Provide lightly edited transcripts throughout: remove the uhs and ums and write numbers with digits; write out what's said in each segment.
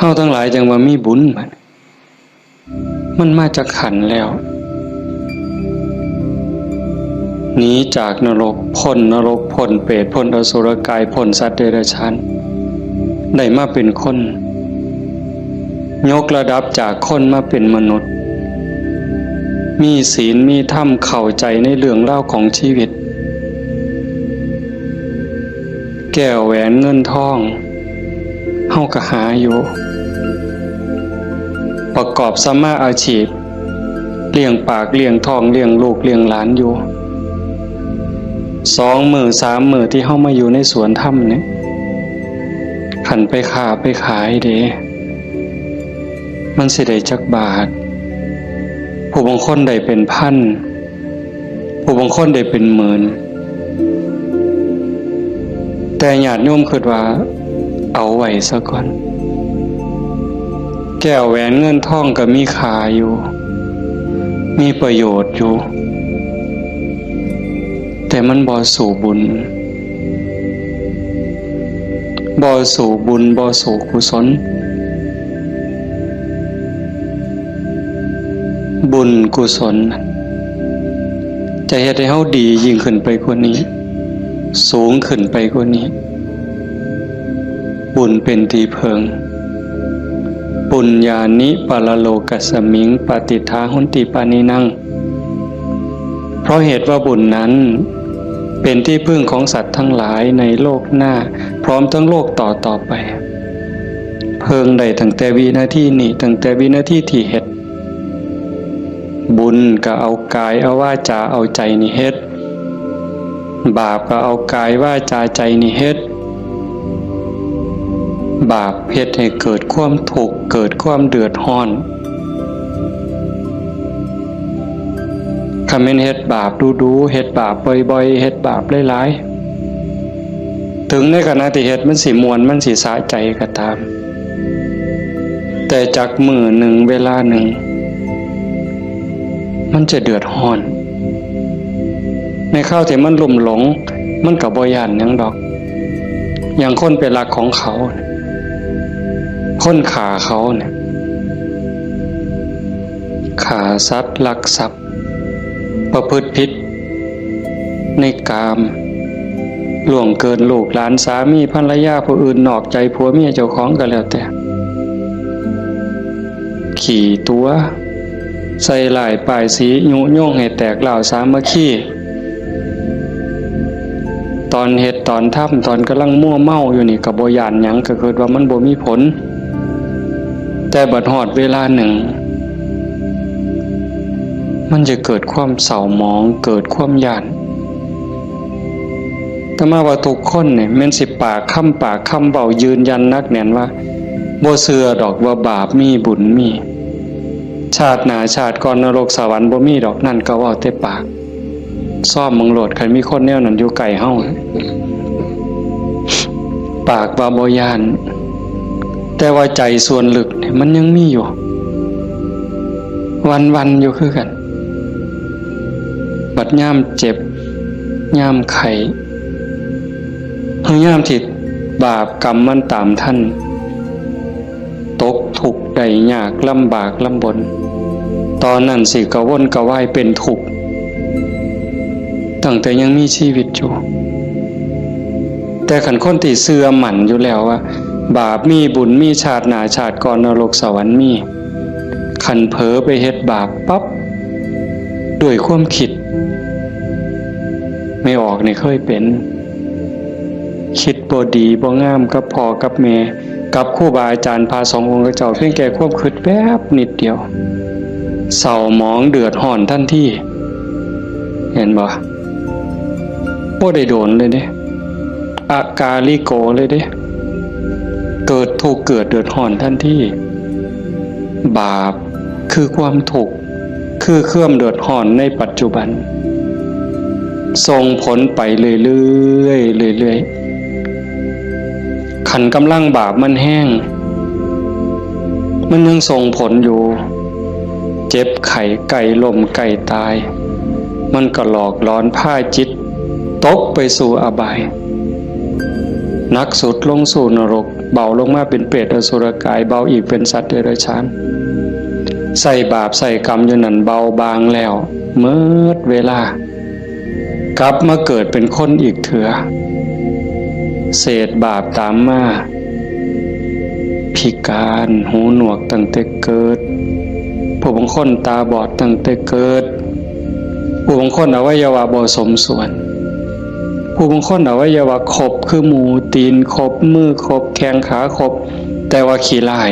เฮาทั้งหลายจังว่ามีบุญมันมาจากขันแล้วหนีจากนรกพ้นนรกพ้นเปรตพ้นอสุรกายพ้นสัตว์เดรัจฉานได้มาเป็นคนยกระดับจากคนมาเป็นมนุษย์มีศีลมีธรรมเข้าใจในเรื่องเล่าของชีวิตแก้วแหวนเงินทองเฮาก็หาอยู่ประกอบสัมมาอาชีพเลี้ยงปากเลี้ยงท้องเลี้ยงลูกเลี้ยงหลานอยู่2 มื้อ 3 มื้อที่เฮามาอยู่ในสวนธรรมเนี่ยขันไปค้าไปขายเด้มันสิได้จักบาทผู้บางคนได้เป็นพันผู้บางคนได้เป็นหมื่นแต่ญาติโยมคิดว่าเอาไว้ซะก่อนแก้วแหวนเงินทองก็มีค่าอยู่มีประโยชน์อยู่แต่มันบ่สู่บุญบ่สู่บุญบ่สู่กุศลบุญกุศลจะเฮ็ดให้เฮาดียิ่งขึ้นไปกว่านี้สูงขึ้นไปกว่านี้บุญเป็นที่เพิงปุญญานิปะละโลกัสสมิงปฏิทาหุนติปานินังเพราะเหตุว่าบุญนั้นเป็นที่พึ่งของสัตว์ทั้งหลายในโลกหน้าพร้อมทั้งโลกต่อไปเพิงได้ตั้งแต่วินาทีนี้ตั้งแต่วินาทีที่เฮ็ดบุญก็เอากายเอาวาจาเอาใจนี่เฮ็ดบาปก็เอากายวาจาใจนี่เฮ็ดบาปเฮ็ดให้เกิดความทุกข์เกิดความเดือดร้อนคันแม่นเฮ็ดบาปดูๆเฮ็ดบาปบ่อยๆเฮ็ดบาปหลายๆถึงในขณะที่เฮ็ดมันสิม่วนมันสิสะใจก็ตามแต่จากมื้อหนึ่งเวลาหนึ่งมันจะเดือดร้อนในข้าวที่มันลุ่มหลงมันก็บ่ย้านหยังดอกอย่างคนไปรักของเขาคนฆ่าเขาเนี่ยฆ่าสัตว์ลักทรัพย์ประพฤติผิดในกามล่วงเกินลูกหลานสามีภรรยาผู้อื่นนอกใจผัวเมียเจ้าของก็แล้วแต่ขี่ตัวใส่ลายป้ายสียุโยงให้แตกเหล่าสามัคคีตอนเฮ็ดตอนทำตอนกำลังมั่วเมาอยู่นี่ก็บ่ย้านหยังก็เกิดว่ามันบ่มีผลแต่บัดฮอดเวลาหนึ่งมันจะเกิดความเศร้าหมองเกิดความย้านแต่มาว่าทุกคนเนี่ยแม่นสิปากคำเว้ายืนยันนักแน่นว่าบ่เชื่อดอกว่าบาปมีบุญมีชาติหน้าชาติก่อนนรกสวรรค์บ่มีดอกนั่นก็เว้าแต่ปากซ่อมมึงโหลดคันมีคนแนวนั้นอยู่ไกลเฮาปากว่าบ่ย้านแต่ว่าใจส่วนลึกเนี่ยมันยังมีอยู่วันๆอยู่คือกันบัดยามเจ็บยามไข้ยามที่บาปกรรมมันตามท่านตกทุกข์ได้ยากลำบากลำบนตอนนั้นสิกระวนกระวายเป็นทุกข์ตั้งแต่ยังมีชีวิตอยู่แต่ขันคนที่เชื่อมั่นอยู่แล้วว่าบาปมีบุญมีชาติหน้าชาติก่อนนรกสวรรค์มีขันเผลอไปเฮ็ดบาปปั๊บด้วยความคิดไม่ออกนี่เคยเป็นคิดบ่ดีบ่งามกับพ่อกับแม่กับครูบาอาจารย์พาสององค์เจ้าเพียงแค่ความคิดแวบนิดเดียวเศร้าหมองเดือดร้อนทันทีเห็นบ่บ่ได้โดนเลยเด้อากาลิโกเลยเด้เกิดทุกข์เกิดเดือดร้อนทันทีบาปคือความทุกข์คือเครื่องเดือดร้อนในปัจจุบันส่งผลไปเรื่อยๆขันกำลังบาปมันแห้งมันยังส่งผลอยู่เจ็บไข้ไก่ล้มไก่ตายมันก็หลอกล้อนผ้าจิตตกไปสู่อบายนักสุดลงสู่นรก เบาลงมาเป็นเปรตอสุรกายเบาอีกเป็นสัตว์เดรัจฉานใส่บาปใส่กรรมอยู่นั่นเบาบางแล้วเมื่อเวลากลับมาเกิดเป็นคนอีกเถื่อเศษบาปตามมาพิการหูหนวกตั้งแต่เกิดผู้บางคนตาบอดตั้งแต่เกิดผู้บางคนอวัยวะบ่สมส่วนผู้บางคนอวัยวะครบคือหมูตีนครบมือครบแข้งขาครบแต่ว่าขี้ลาย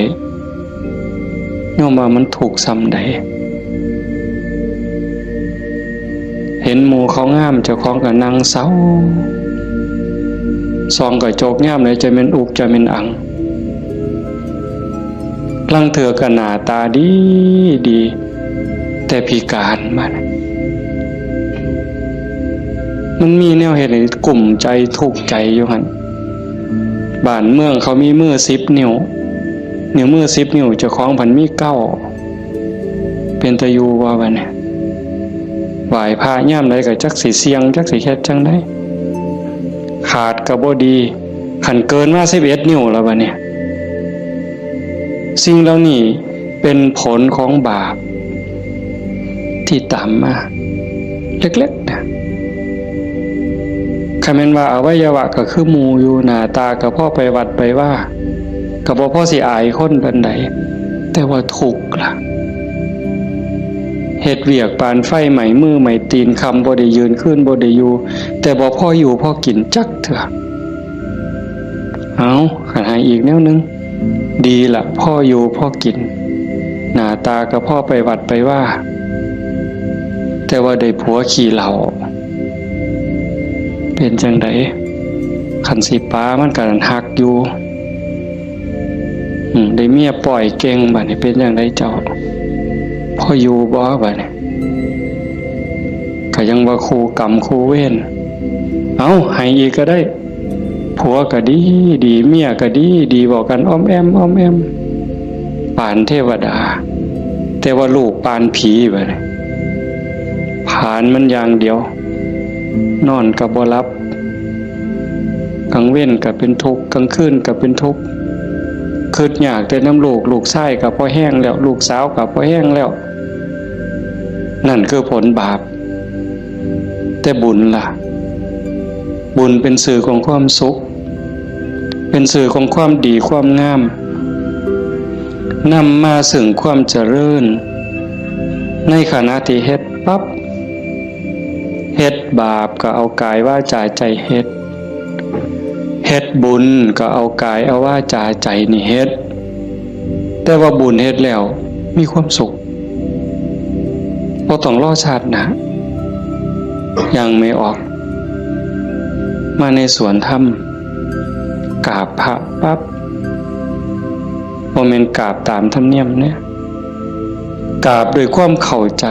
โยมว่ามันถูกซ้ำใดเห็นหมูเขางามเจ้าของก็นั่งเศร้าซองก็โจกงามเลยจะเป็นอุกจะเป็นอังลังเถื่อก็หน้าตาดีดีแต่พิการมันมีแนวเหตุให้กลุ่มใจทุกข์ใจอยู่หั่นบ้านเมืองเขามีมือ10 นิ้วมือ10 นิ้วเจ้าของพันมี9เป็นตะยูว่าบัดนี้ไหว้พระย่ามใดก็จักสิเสียงจักสิเฮ็ดจังได๋ขาดก็บ่ดีคันเกินมา11 นิ้วแล้วบัดนี้สิ่งเหล่านี้เป็นผลของบาปที่ตามมาเล็กๆนะคำแม่นว่าอวัยวะก็คือหมู่อยู่หน้าตาก็พอไปวัดไปว่าก็บ่พอสิอายคนปานใดแต่ว่าทุกข์ล่ะเฮ็ดเวียกปานไฟไหม้มือไหม้ตีนคำบ่ได้ยืนขึ้นบ่ได้อยู่แต่บ่พออยู่พอกินจักเถื่อเอาคันหาอีกแนวนึงดีละพ่ออยู่พ่อกินหน้าตาก็พ่อไปวัดไปว่าแต่ว่าได้ผัวขี่เหล่าเป็นจังไดขันสิป้ามันก็หักอยู่ได้เมียปล่อยเก่งบัดนี้เป็นจังไดเจ้าพ่ออยู่บ่บัดนี้ก็ยังว่าคู่กรรมคู่เวรเอาให้อีกก็ได้ผัวก็ดีดีเมียก็ดีดีบอกกันอ้อมแอมปานเทวดาแต่ว่าลูกปานผีบัดนี้ผ่านมันอย่างเดียวนอนก็บ่หลับกลางเว้นก็เป็นทุกข์กลางคืนก็เป็นทุกข์คิดอยากแต่น้ำลูกชายก็พอแห้งแล้วลูกสาวก็พอแห้งแล้วนั่นคือผลบาปแต่บุญล่ะบุญเป็นสื่อของความสุขเป็นสื่อของความดีความงามนำมาซึ่งความเจริญในขณะที่เฮ็ดปั๊บเฮ็ดบาปก็เอากายวาจาใจเฮ็ดบุญก็เอากายเอาวาจาใจนี่เฮ็ดแต่ว่าบุญเฮ็ดแล้วมีความสุขบ่ต้องรอชาติหน้ายังไม่ออกมาในสวนธรรมกราบพระปั๊บบ่แม่นกราบตามธรรมเนียมเนี่ยกราบด้วยความเข้าใจ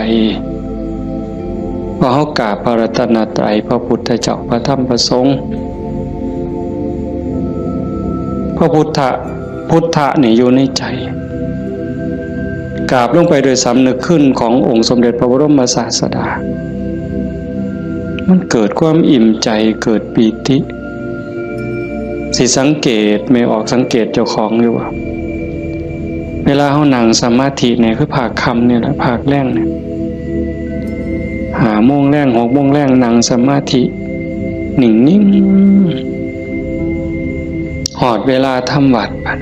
ว่าเฮากราบพระรัตนตรัยพระพุทธเจ้าพระธรรมพระสงฆ์พระพุทธะนี่อยู่ในใจกราบลงไปโดยสำนึกขึ้นขององค์สมเด็จพระบรมศาสดามันเกิดความอิ่มใจเกิดปีติสิสังเกตไม่ออกสังเกตเจ้าของอยู่ว่าเวลาเฮานั่งสมาธิเนี่ยคือภาคค่ำเนี่ยแหละภาคแรงเนี่ย5 โมงแรง6 โมงแรงนั่งสมาธินิ่งๆหอดเวลาทำวัดบัด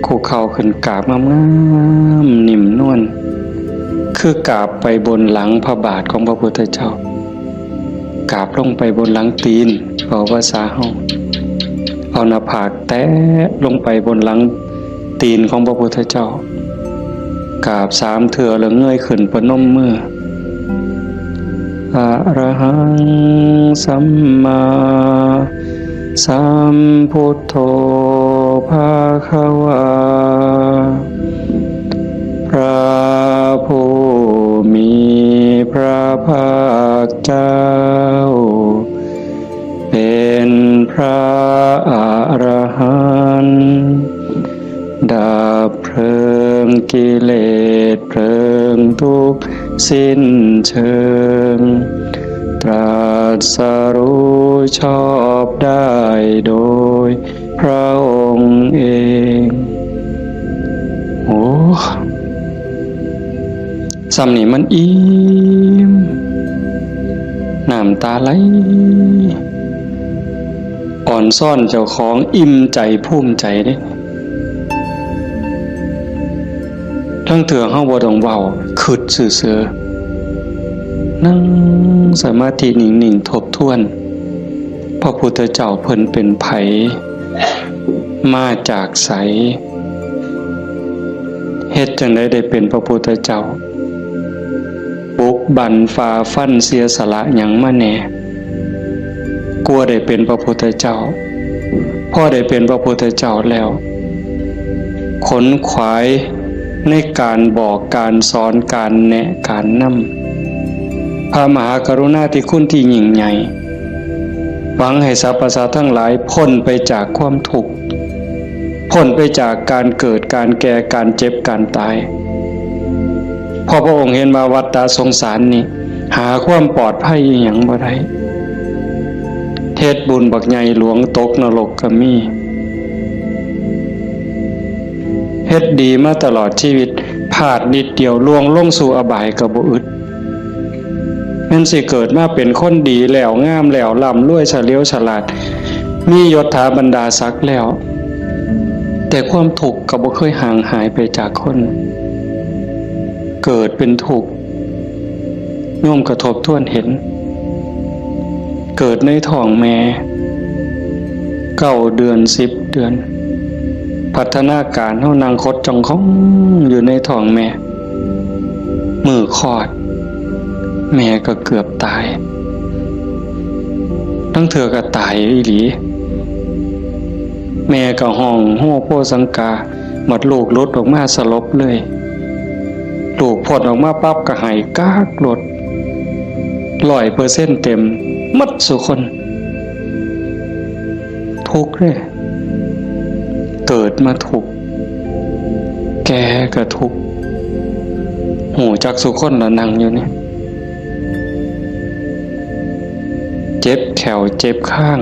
คู่เข่าขึ้นกราบงามๆนิ่มนวลคือกราบไปบนหลังพระบาทของพระพุทธเจ้ากราบลงไปบนหลังตีนเอาภาษาเฮาเอาหน้าผากแตะลงไปบนหลังตีนของพระพุทธเจ้ากราบ3 เทื่อแล้วเงยขึ้นประนมมืออะระหังสัมมาสัมพุทโธภะคะวาพระผู้มีพระภาคเจ้าเป็นพระอรหันต์ดับเพลิงกิเลสเพลิงทุกข์สิ้นเชิงตรัสรู้ชอบได้โดย พระองค์เองโอ้สำนี่มันอิ่มน้ำตาไหลอ่อนซ่อนเจ้าของอิ่มใจภูมิใจเด้ทั้งเถื่อเฮาบ่ต้องเว้าคิดซื่อๆนั่งสมาธินิ่งๆทบทวนพระพุทธเจ้าเพิ่นเป็นไผมาจากไสเฮ็ดจังได๋ได้เป็นพระพุทธเจ้าบุกบั่นฝ่าฟันเสียสละหยังมาแน่กลัวได้เป็นพระพุทธเจ้าพอได้เป็นพระพุทธเจ้าแล้วขนขวายในการบอกการสอนการแนะการนำพระมหากรุณาธิคุณที่ยิ่งใหญ่หวังให้สรรพสัตว์ทั้งหลายพ้นไปจากความทุกข์พ้นไปจากการเกิดการแก่การเจ็บการตายพอพระองค์เห็นว่าวัฏฏะสงสารนี้หาความปลอดภัยอีหยังบ่ได้เทศบุญบักใหญ่หลวงตกนรกก็มีเฮ็ดดีมาตลอดชีวิตพลาดนิดเดียวล่วงลงสู่อบายก็บ่อึดแม่นสิเกิดมาเป็นคนดีแล้วงามแล้วร่ำรวยเฉลียวฉลาดมียศถาบรรดาศักดิ์แล้วแต่ความทุกข์ก็บ่เคยห่างหายไปจากคนเกิดเป็นทุกข์โยมกระทบทวนเห็นเกิดในท้องแม่9 เดือน10 เดือนพัฒนาการเฮานั่งคดจ้องของอยู่ในท้องแม่มือคลอดแม่ก็เกือบตายทั้งเธอก็ตายอีหลีแม่ก็ห้องโฮโพสังกาหมดลูกหลุดออกมาสลบเลยลูกพ้นออกมาปั๊บก็หายกากหลด100%เต็มหมดสุคนทุกข์เลยเกิดมาทุกข์แก่ก็ทุกข์หูจักสุคนละนั่งอยู่นี่เจ็บแขวเจ็บข้าง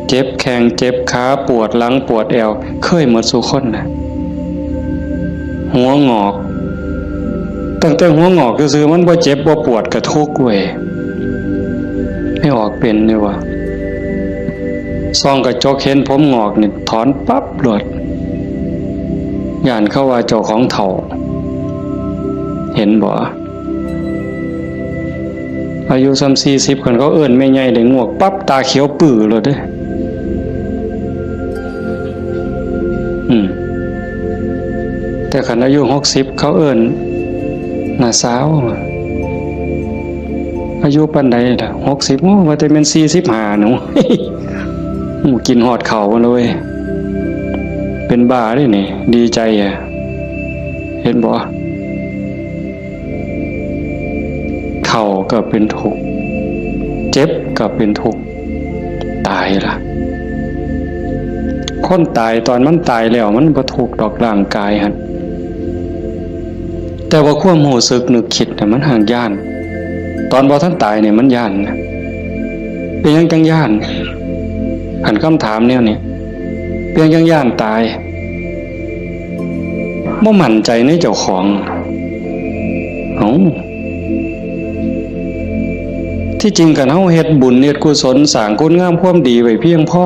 เจ็บแข้งเจ็บขาปวดหลังปวดแอวเคยหมดสุคนนะหัวงอกตั้งแต่หัวงอกก็คือมันบ่เจ็บบ่ปวดก็ทุกข์เว้ยไม่ออกเป็นเลยว่ะส่องกระจกเห็นผมงอกนี่ถอนปั๊บหลดย่านเข้าว่าเจ้าของเฒ่าเห็นบ่อายุ40คนเขาเอิ้นแม่ใหญ่ได้งวกปั๊บตาเขียวปื้อเลยเด้แต่คันอายุ60เขาเอิ้นน่าสาวอายุปานใดล่ะ60โอ้ว่าแต่แม่น45หนูกินฮอดข้าวเลยเป็นบ้าเด้นี่ดีใจอ่ะเห็นบ่เฒ่าก็เป็นทุกข์เจ็บก็เป็นทุกข์ตายล่ะคนตายตอนมันตายแล้วมันบ่ทุกข์ดอกร่างกายหั่นแต่ว่าความรู้สึกนึกคิดน่ะมันห่างย่านตอนบ่ทันตายเนี่ยมันย่านนะเป็นหยังจังย่านหันคำถามแนวนี้เป็นหยังจังย่านตายบ่มั่นใจในเจ้าของที่จริงกันเฮาเฮ็ดบุญเฮ็ดกุศลสร้างคุณงามความดีไว้เพียงพอ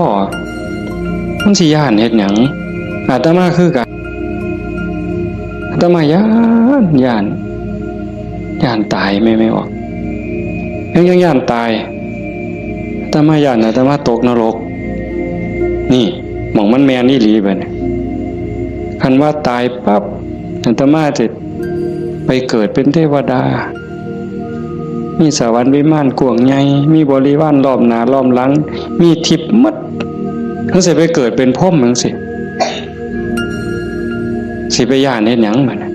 มันสิย่านเฮ็ดหยังอาตมาคือกันอาตมาย่านตายไม่ออกยังย่านตายอาตมาย่านอาตมาตกนรกนี่หม่องมันแม่นอีหลีบัดนี้คันว่าตายปั๊บอาตมาจะไปเกิดเป็นเทวดามีสวรรค์วิมานกว้างใหญ่มีบริวารล้อมหน้าล้อมหลังมีทิพย์หมดทั้งสิไปเกิดเป็นพรหมจังสิไปย่านเฮ็ดหยังบัดนี้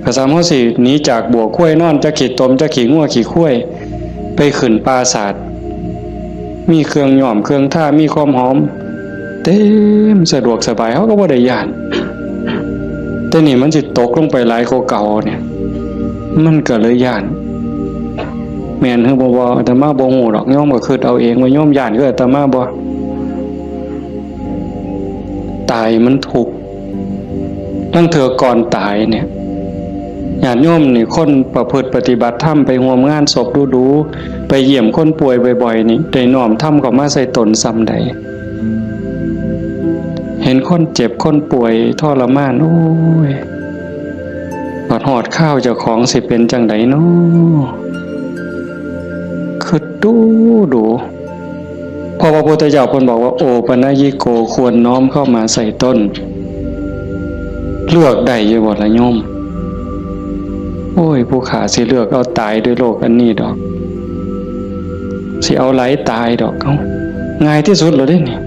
ก็สามารถสิหนีจากบ่วข้วยนอนจะขี่ตมจะขี่งัวขี่ข้วยไปขึ้นปราสาทมีเครื่องหย่อมเครื่องท่ามีความหอมเต็มสะดวกสบายเขาก็บ่ได้ย่านแต่นี่มันสิตกลงไปหลายกว่าเก่าเนี่ยมันก็เลยย่านแม่นคือบ่อาตมาบ่ฮู้ดอกโยมก็คิดเอาเองว่าโยมย่านคืออาตมาบ่ ตายมันทุกข์ตั้งเถื่อก่อนตายเนี่ยญาติโยมนี่คนประพฤติปฏิบัติธรรมไปร่วมงานศพดูๆไปเยี่ยมคนป่วยบ่อยๆนี่ได้น้อมธรรมเข้ามาใส่ตนซ้ำใดเห็นคนเจ็บคนป่วยทรมานโอ้ยปอดหอดข้าวเจ้าของสิเป็นจังไดเนาะคือดูพอพระพุทธเจ้าเพิ่นบอกว่าโอปนยิโกควรน้อมเข้ามาใส่ต้นเลือกได้อยู่บ่ละโยมโอ้ยผู้ขาสิเลือกเอาตายด้วยโรคอันนี้ดอกสิเอาไหลตายดอกเอาง่ายที่สุดเลยนี่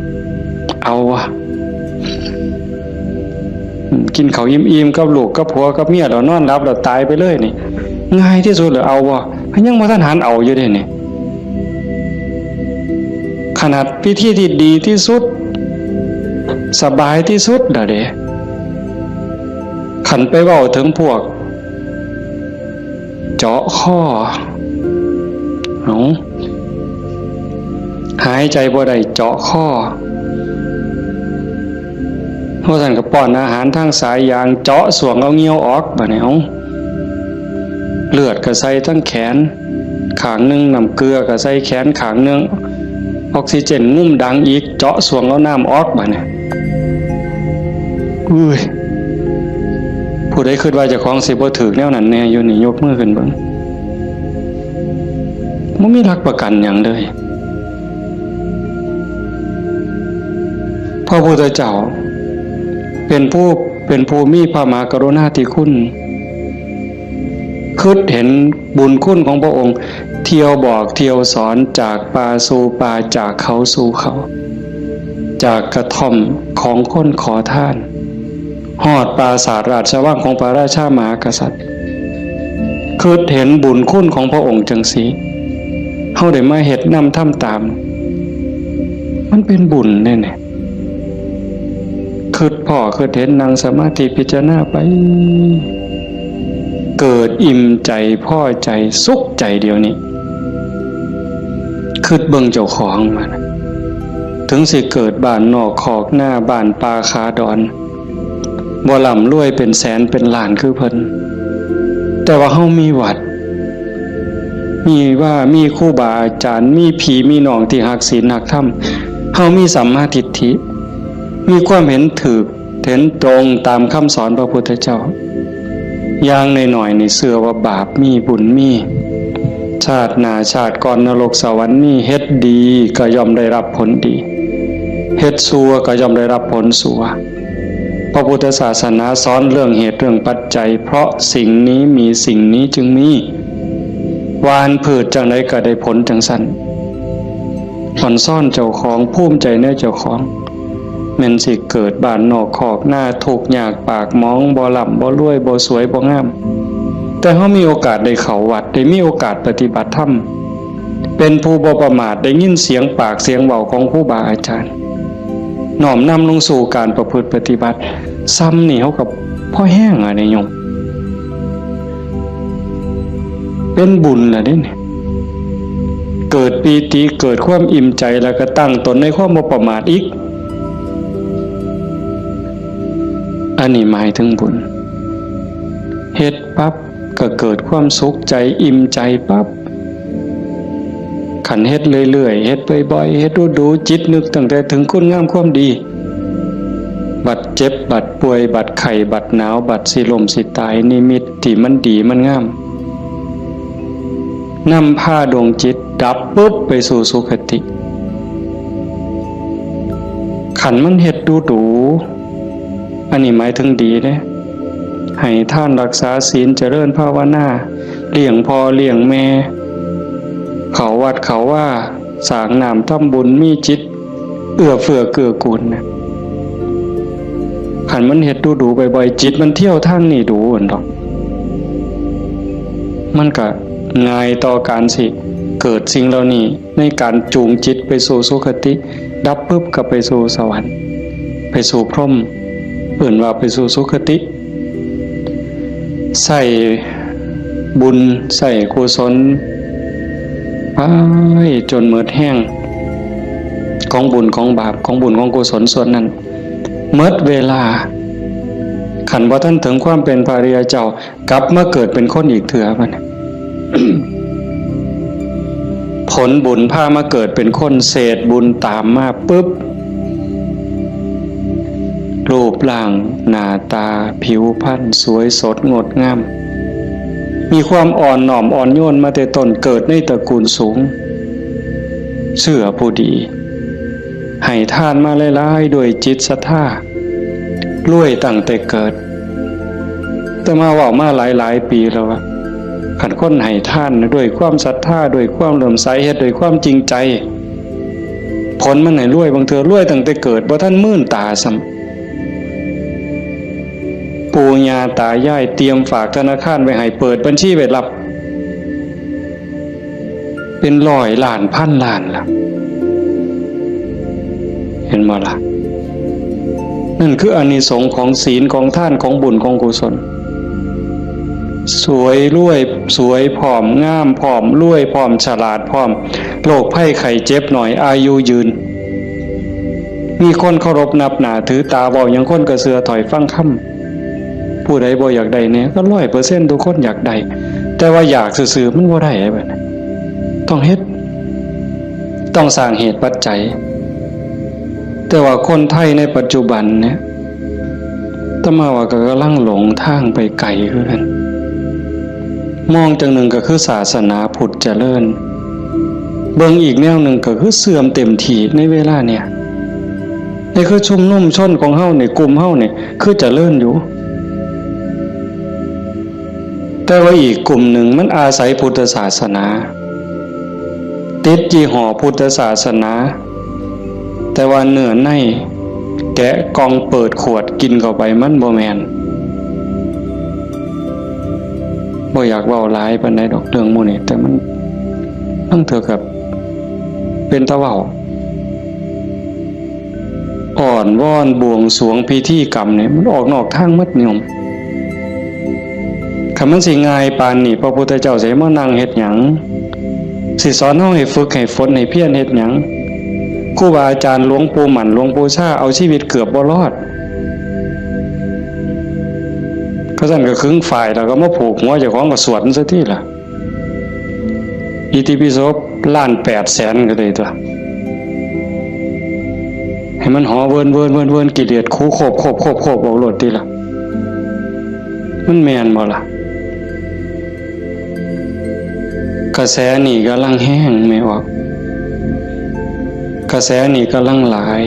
เอาวะกินข้าวอิ่มๆกับลูกกับผัวกับเมียแล้วนอนหลับแล้วตายไปเลยนี่ง่ายที่สุดเลยเอาวะยังบ่ทันหันเอาอยู่เด้นี่ขนาดพิธีที่ดีที่สุดสบายที่สุดเด้ขันไปเว้าถึงพวกเจาะข้อหายใจบ่ได้เจาะข้อเพราะท่านก็ป้อนอาหารทางสายยางเจาะส่วงเอาเงี้ยวออกบ่เนี่ยเลือดก็ใส่ทั้งแขนขางนึงน้ำเกลือก็ใส่แขนขางนึงออกซิเจนงุ่มดังอีกเจาะส่วงเอาน้ำออกบ่เนี่ยอุ้ยผู้ใดคิดว่าเจ้าของสิบ่ถึกแนวนั้นแน่อยู่นี่ยกมือขึ้นเบิ่งบ่มีหลักประกันหยังเลยพระพุทธเจ้าเป็นผู้มีพระมหากรุณาธิคุณคิดเห็นบุญคุณของพระองค์เที่ยวบอกเที่ยวสอนจากป่าสู่ป่าจากเขาสู่เขาจากกระท่อมของคนขอทานฮอดปราสาทราชวังของพระราชามหากษัตริย์คิดเห็นบุญคุณของพระองค์จังสีเฮาได้มาเฮ็ดนำทำตามมันเป็นบุญแน่ๆคิดพ่อคิดเห็นนั่งสมาธิพิจารณาไปเกิดอิ่มใจพ่อใจสุขใจเดียวนี้คิดเบิ่งเจ้าของมันถึงสิเกิดบ้านนอกขอกหน้าบ้านป่าคาดอนบ่ร่ำรวยเป็นแสนเป็นล้านคือเพิ่นแต่ว่าเฮามีวัดมีครูบาอาจารย์มีพี่มีน้องที่รักศีลรักธรรมเฮามีสัมมาทิฏฐิมีความเห็นถูกเห็นตรงตามคำสอนพระพุทธเจ้าอย่างน้อยๆนี่เชื่อว่าบาปมีบุญมีชาติหน้าชาติก่อนนรกสวรรค์มีเฮ็ดดีก็ย่อมได้รับผลดีเฮ็ดชั่วก็ย่อมได้รับผลชั่วพระพุทธศาสนาสอนเรื่องเหตุเรื่องปัจจัยเพราะสิ่งนี้มีสิ่งนี้จึงมีหวานพืชจังไดก็ได้ผลจังซั่นผ่อนซ่อนเจ้าของภูมิใจในเจ้าของแม่นสิเกิดบ้านนอกขอกหน้าทุกข์ยากปากหมองบ่ร่ำบ่รวยบ่สวยบ่งามแต่เฮามีโอกาสได้เข้าวัดได้มีโอกาสปฏิบัติธรรมเป็นผู้บ่ประมาทได้ยินเสียงปากเสียงเว้าของครูบาอาจารย์น้อมนำลงสู่การประพฤติปฏิบัติซ้ำนี่เฮากับพ่อแห้งอะนี่โยมเป็นบุญล่ะเด้นี่เกิดปีติเกิดความอิ่มใจแล้วก็ตั้งตนในความบ่ประมาทอีกอันนี้หมายถึงบุญเฮ็ดปั๊บก็เกิดความสุขใจอิ่มใจปั๊บขันเฮ็ดเรื่อยๆเฮ็ดบ่อยๆเฮ็ดดูๆจิตนึกตั้งแต่ถึงคุณงามความดีบัดเจ็บบัดป่วยบัดไข้บัดหนาวบัดสิลมสิตายนิมิตที่มันดีมันงามนำพาดวงจิตดับปุ๊บไปสู่สุคติขันมันเฮ็ดดูอันนี้หมายถึงดีเด้ให้ท่านรักษาศีลเจริญภาวนาเลี้ยงพ่อเลี้ยงแม่เขาวัดเขาว่าสร้างน้ำทำบุญมีจิตเอื้อเฟื้อเกื้อกูลนะขันมันเฮ็ดดูบ่อยๆจิตมันเที่ยวทางนี่ดูอั่นดอกมันก็ง่ายต่อการสิเกิดสิ่งเหล่านี้ในการจูงจิตไปสู่สุคติดับปุ๊บก็ไปสู่สวรรค์ไปสู่พรหมเอิ่นว่าไปสู่สุคติใส่บุญใส่กุศลไปจนหมดแห้งของบุญของบาปของบุญของกุศลส่วนนั้น เมื่อเวลาขันบ่ท่านถึงความเป็นพระอริยเจ้ากลับมาเกิดเป็นคนอีกเถื่อมัน ผลบุญพามาเกิดเป็นคนเศษบุญตามมาปุ๊บรูปร่างหน้าตาผิวพรรณสวยสดงดงามมีความอ่อนน้อมอ่อนโยนมาแต่ต้นเกิดในตระกูลสูงเชื่อผู้ดีให้ทานมาหลายๆด้วยจิตศรัทธารวยตั้งแต่เกิดแต่มาว่ามาหลายปีแล้วว่าขันคนให้ทานด้วยความศรัทธาด้วยความเลื่อมใสเฮ็ดด้วยความจริงใจผลมันให้รวยบางเทื่อรวยตั้งแต่เกิดบ่ทันมื่นตาซ้ำปู่ย่าตายายเตรียมฝากธนาคารไว้ให้เปิดบัญชีไว้รับเป็น100 ล้านพันล้านล่ะเห็นบ่ล่ะนั่นคืออานิสงส์ของศีลของทานของบุญของกุศลสวยรวยสวยผอมงามผอมรวยผอมฉลาดผอมโรคภัยไข้เจ็บหน่อยอายุยืนมีคนเคารพนับหน้าถือตาเว้าหยังคนก็เชื่อถอยฟังคำผู้ใดบ่อยากได้เนี่ยก็ 100% ทุกคนอยากได้แต่ว่าอยากซื่อๆมันบ่ได้แบบนั้นต้องเฮ็ดต้องสร้างเหตุปัจจัยแต่ว่าคนไทยในปัจจุบันเนี่ยตมาว่าก็กำลังหลงทางไปไกลคือกันมองจังหนึ่งก็คือศาสนาพุทธเจริญเบิ่งอีกแนวหนึ่งก็คือเสื่อมเต็มทีในเวลาเนี่ยนี่คือชุมนุมชนของเฮาในกลุ่มเฮาเนี่ยคือเจริญอยู่แต่ว่าอีกกลุ่มหนึ่งมันอาศัยพุทธศาสนาติดยี่ห้อพุทธศาสนาแต่ว่าเนื้อในแกะกล่องเปิดขวดกินเข้าไปมันบ่แม่นบ่อยากเว้าหลายปานใดดอกเรื่องหมู่นี้แต่มันต้องเถือกับเป็นตะเว้าอ่อนวอนบวงสรวงพิธีกรรมเนี่ยมันออกนอกทางมัดนิยมคันมันสิง่ายปานนี้พระพุทธเจ้าสิมานั่งเฮ็ดหยังสิสอนเฮาให้ฝึกให้ฝนให้เพียรเฮ็ดหยังครูบาอาจารย์หลวงปู่หมั่นหลวงปู่ชาเอาชีวิตเกือบบ่รอดก็สั่นก็ครึ่งฝ่ายแล้วก็มาผูกหัวเจ้าของก็สวดซะทีล่ะอิติปิโส1,800,000ก็เลยตัวให้มันหอเวินกิเลสคูโคบเอาโลดติล่ะมันแม่นบ่ล่ะกระแสนี่กำลังแห้งไม่ออกกระแสนี่กำลังหลาย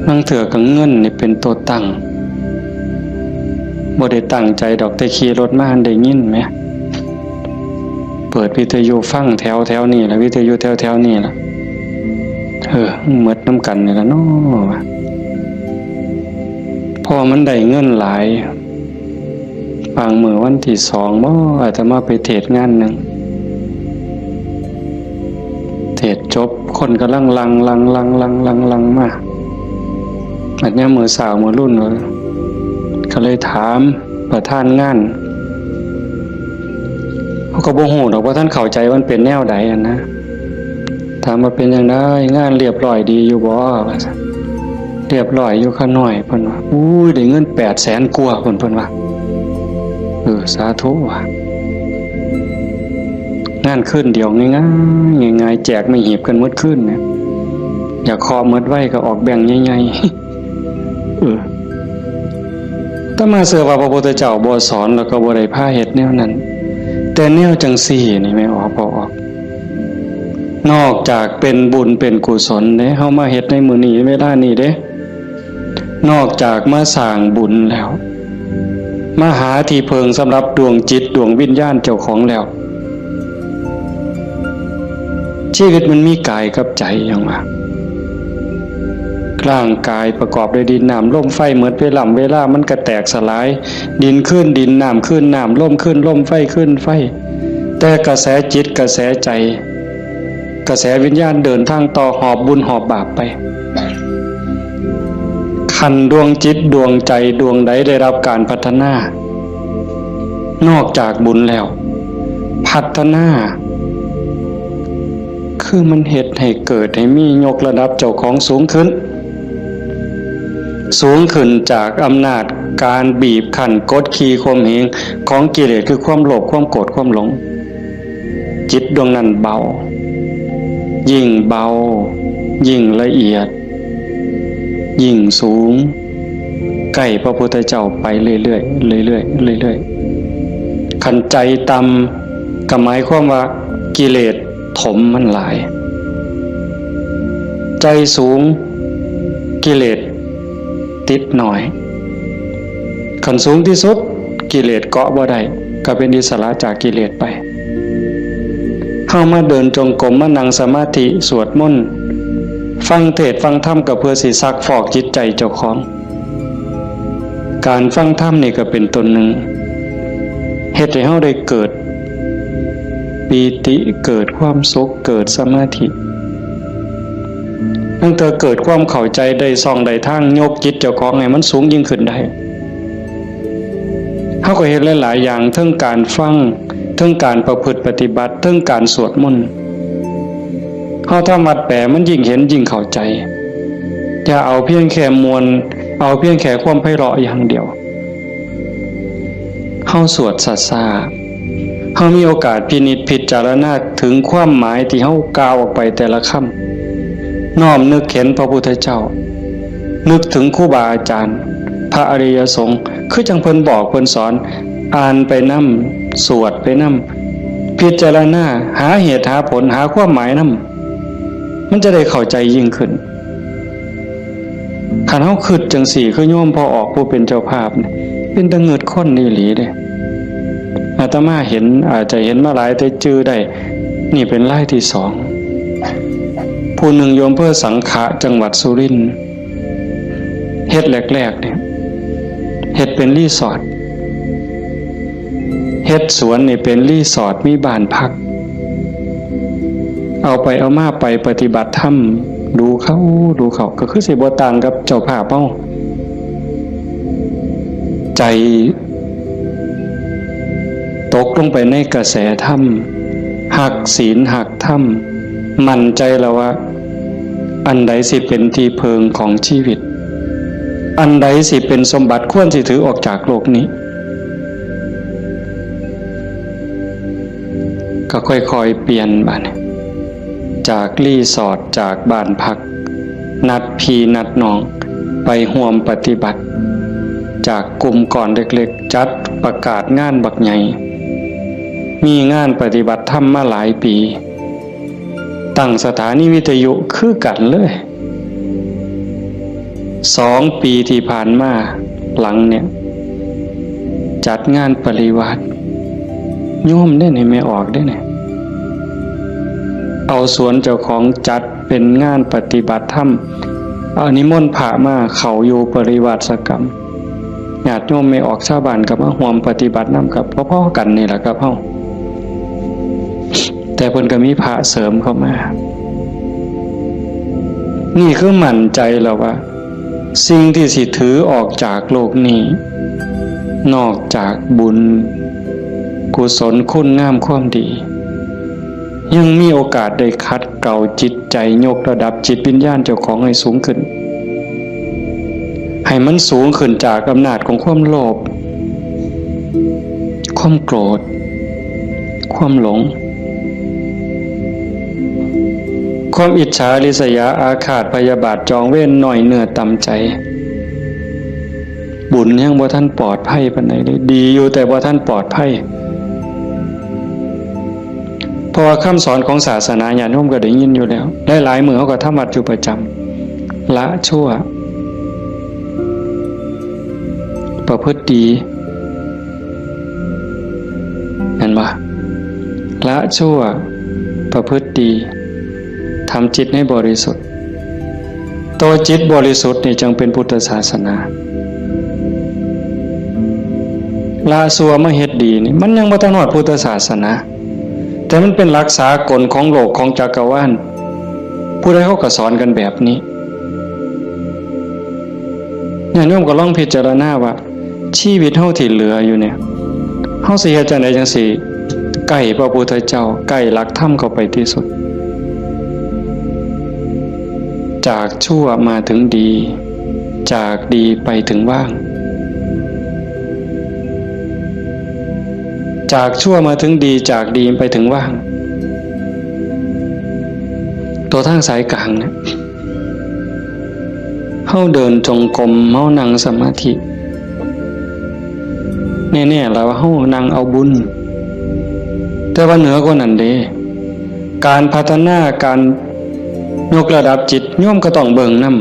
นั่งเถื่อกับเงินนี่เป็นตัวตั้งบ่ได้ตั้งใจดอกแต่ขี่รถมาได้ยินไหมเปิดวิทยุฟังแถวนี่ล่ะวิทยุแถวนี่ล่ะหมดน้ำกันนี่ล่ะเนาะพอมันได้เงินหลายบางมื้อวันที่2บ่อาจจะมาไปเทศงานนึงเทศจบคนกำลังลังมาอันนี้มือสาวมือรุ่นเลยก็เลยถามประธานงานเขาก็บ่ฮู้ดอกว่าท่านเข้าใจว่ามันเป็นแนวใดนะถามว่าเป็นจังได๋งานเรียบร้อยดีอยู่บ่เรียบร้อยอยู่ค่าน้อยเพิ่นว่าอุ้ยได้เงิน800,000กว่าเพิ่นว่าสาธุว่ะงานขึ้นเดียวง่ายๆแจกไม่หีบกันหมดขึ้นเนี่ยอยากขอหมดไว้ก็ออกแบ่งใหญ่ๆถ้ามาเชื่อว่าพระพุทธเจ้าบ่สอนแล้วก็บ่ได้พาเฮ็ดแนวนั้นแต่แนวจังซี่นี่ไม่ออกบ่ออกนอกจากเป็นบุญเป็นกุศลเด้เฮามาเฮ็ดในมื้อนี้เวลานี้เด้นอกจากมาสร้างบุญแล้วมาหาที่เพิงสำหรับดวงจิตดวงวิญญาณเจ้าของแล้วชีวิตมันมีกายกับใจอย่างว่าร่างกายประกอบด้วยดินน้ำลมไฟเหมือนเวลามันก็แตกสลายดินขึ้นดินน้ำขึ้นน้ำลมขึ้นลมไฟขึ้นไฟแต่กระแสจิตกระแสใจกระแสวิญญาณเดินทางต่อหอบบุญหอบบาปไปขันดวงจิตดวงใจดวงใดได้รับการพัฒนานอกจากบุญแล้วพัฒนาคือมันเฮ็ดให้เกิดให้มียกระดับเจ้าของสูงขึ้น สูงขึ้นจากอำนาจการบีบคั้นกดขี่ข่มเหงของกิเลสคือความโลภความโกรธความหลงจิตดวงนั้นเบายิ่งเบายิ่งละเอียดยิ่งสูงใกล้พระพุทธเจ้าไปเรื่อยๆเรื่อยๆเรื่อยๆขันใจต่ำก็หมายความว่ากิเลสถมมันหลายใจสูงกิเลสติดหน่อยขันสูงที่สุดกิเลสเกาะบ่ได้ก็เป็นอิสระจากกิเลสไปเข้ามาเดินจงกรมมานั่งสมาธิสวดมนต์ฟังเทศน์ฟังธรรมก็เพื่อสิซักฟอกจิตใจเจ้าของการฟังธรรมนี่ก็เป็นตนหนึ่งเฮ็ดให้เฮาได้เกิดปีติเกิดความสุขเกิดสมาธิตั้งแต่เกิดความเข้าใจได้ส่องได้ทางยกจิตเจ้าของให้มันสูงยิ่งขึ้นได้เฮาก็เฮ็ดหลายๆอย่างทั้งการฟังทั้งการประพฤติปฏิบัติทั้งการสวดมนต์เฮาถ้ามัดแปลมันยิ่งเห็นยิ่งเข้าใจอย่าเอาเพียงแค่มวลเอาเพียงแค่ความไพเราะอย่างเดียวเฮาสวดซาๆเฮามีโอกาสพินิจพิจารณาถึงความหมายที่เฮากล่าวออกไปแต่ละคำน้อมนึกเห็นพระพุทธเจ้านึกถึงครูบาอาจารย์พระอริยสงฆ์คือจังเพิ่นบอกเพิ่นสอนอ่านไปนำสวดไปนำพิจารณาหาเหตุหาผลหาความหมายนำมันจะได้เข้าใจยิ่งขึ้นคันเฮาคิดจังสี่คือโยมพอออกผู้เป็นเจ้าภาพเนี่ยเป็นตะเงิดคนนี่หลีเด้อาตมาเห็นอาจจะเห็นมาหลายแต่จื้อได้นี่เป็นรายที่สองผู้หนึ่งโยมเพื่อสังขะจังหวัดสุรินทร์เฮ็ดแรกๆเนี่ยเฮ็ดเป็นรีสอร์ทเฮ็ดสวนนี่เป็นรีสอร์ทมีบ้านพักเอาไปเอามาไปปฏิบัติธรรมดูเขาก็คือสิบ่ต่างกับเจ้าภาพเฮาใจตกลงไปในกระแสธรรมหักศีลหักธรรมมั่นใจแล้วว่าอันใดสิเป็นที่เพิงของชีวิตอันใดสิเป็นสมบัติควรสิถือออกจากโลกนี้ก็ค่อยๆเปลี่ยนบัดจากรีสอร์ทจากบ้านพักนัดพี่นัดน้องไปร่วมปฏิบัติจากกลุ่มก่อนเล็กๆจัดประกาศงานบักใหญ่มีงานปฏิบัติธรรมมาหลายปีตั้งสถานีวิทยุคือกันเลย2 ปีที่ผ่านมาหลังเนี่ยจัดงานปริวาสโยมได้ไหนไม่ออกได้ไหนเอาสวนเจ้าของจัดเป็นงานปฏิบัติธรรมเอานิมนต์พระมาเขาอยู่ปริวาสกรรมญาติโยมไม่ออกชาวบ้านกับมาร่วมปฏิบัตินำกับพ่อๆกันนี่แหละครับเฮาแต่เพิ่นก็มีพระเสริมเข้ามานี่คือมั่นใจแล้วว่าสิ่งที่สิถือออกจากโลกนี้นอกจากบุญกุศลคุณงามความดียังมีโอกาสได้คัดเกลาจิตใจยกระดับจิตวิญญาณเจ้าของให้สูงขึ้นให้มันสูงขึ้นจากอำนาจของความโลภความโกรธความหลงความอิจฉาริษยาอาฆาตพยาบาทจองเวรหน่อยเนื้อต่ำใจบุญยังบ่ทันปลอดภัยปานใดเลยดีอยู่แต่บ่ทันปลอดภัยเพราะว่าคำสอนของศาสนาญาติโยมก็ได้ยินอยู่แล้วหลายๆมื้อเฮาก็ทำวัดอยู่ประจำละชั่วประพฤติดีเห็นบ่ละชั่วประพฤติดีทำจิตให้บริสุทธิ์ตัวจิตบริสุทธิ์นี่จึงเป็นพุทธศาสนาละชั่วมาเฮ็ดดีนี่มันยังบ่ทันฮอดพุทธศาสนาแต่มันเป็นหลักสากลของโลกของจักรวาลผู้ใดเขาก็สอนกันแบบนี้ญาติโยมก็ลองพิจารณาว่าชีวิตเฮาที่เหลืออยู่เนี่ยเฮาสิเฮ็ดจังได๋จังสิใกล้พระพุทธเจ้าใกล้หลักธรรมเข้าไปที่สุดจากชั่วมาถึงดี จากดีไปถึงว่างจากชั่วมาถึงดีจากดีไปถึงว่างตัวทางสายกลางเนี่ยเฮาเดินจงกรมเฮานั่งสมาธิแน่ๆแล้วเฮานั่งเอาบุญแต่ว่าเหนือกว่านั้นเด้การพัฒนาการยกระดับจิตโยมก็ต้องเบิ่งนำ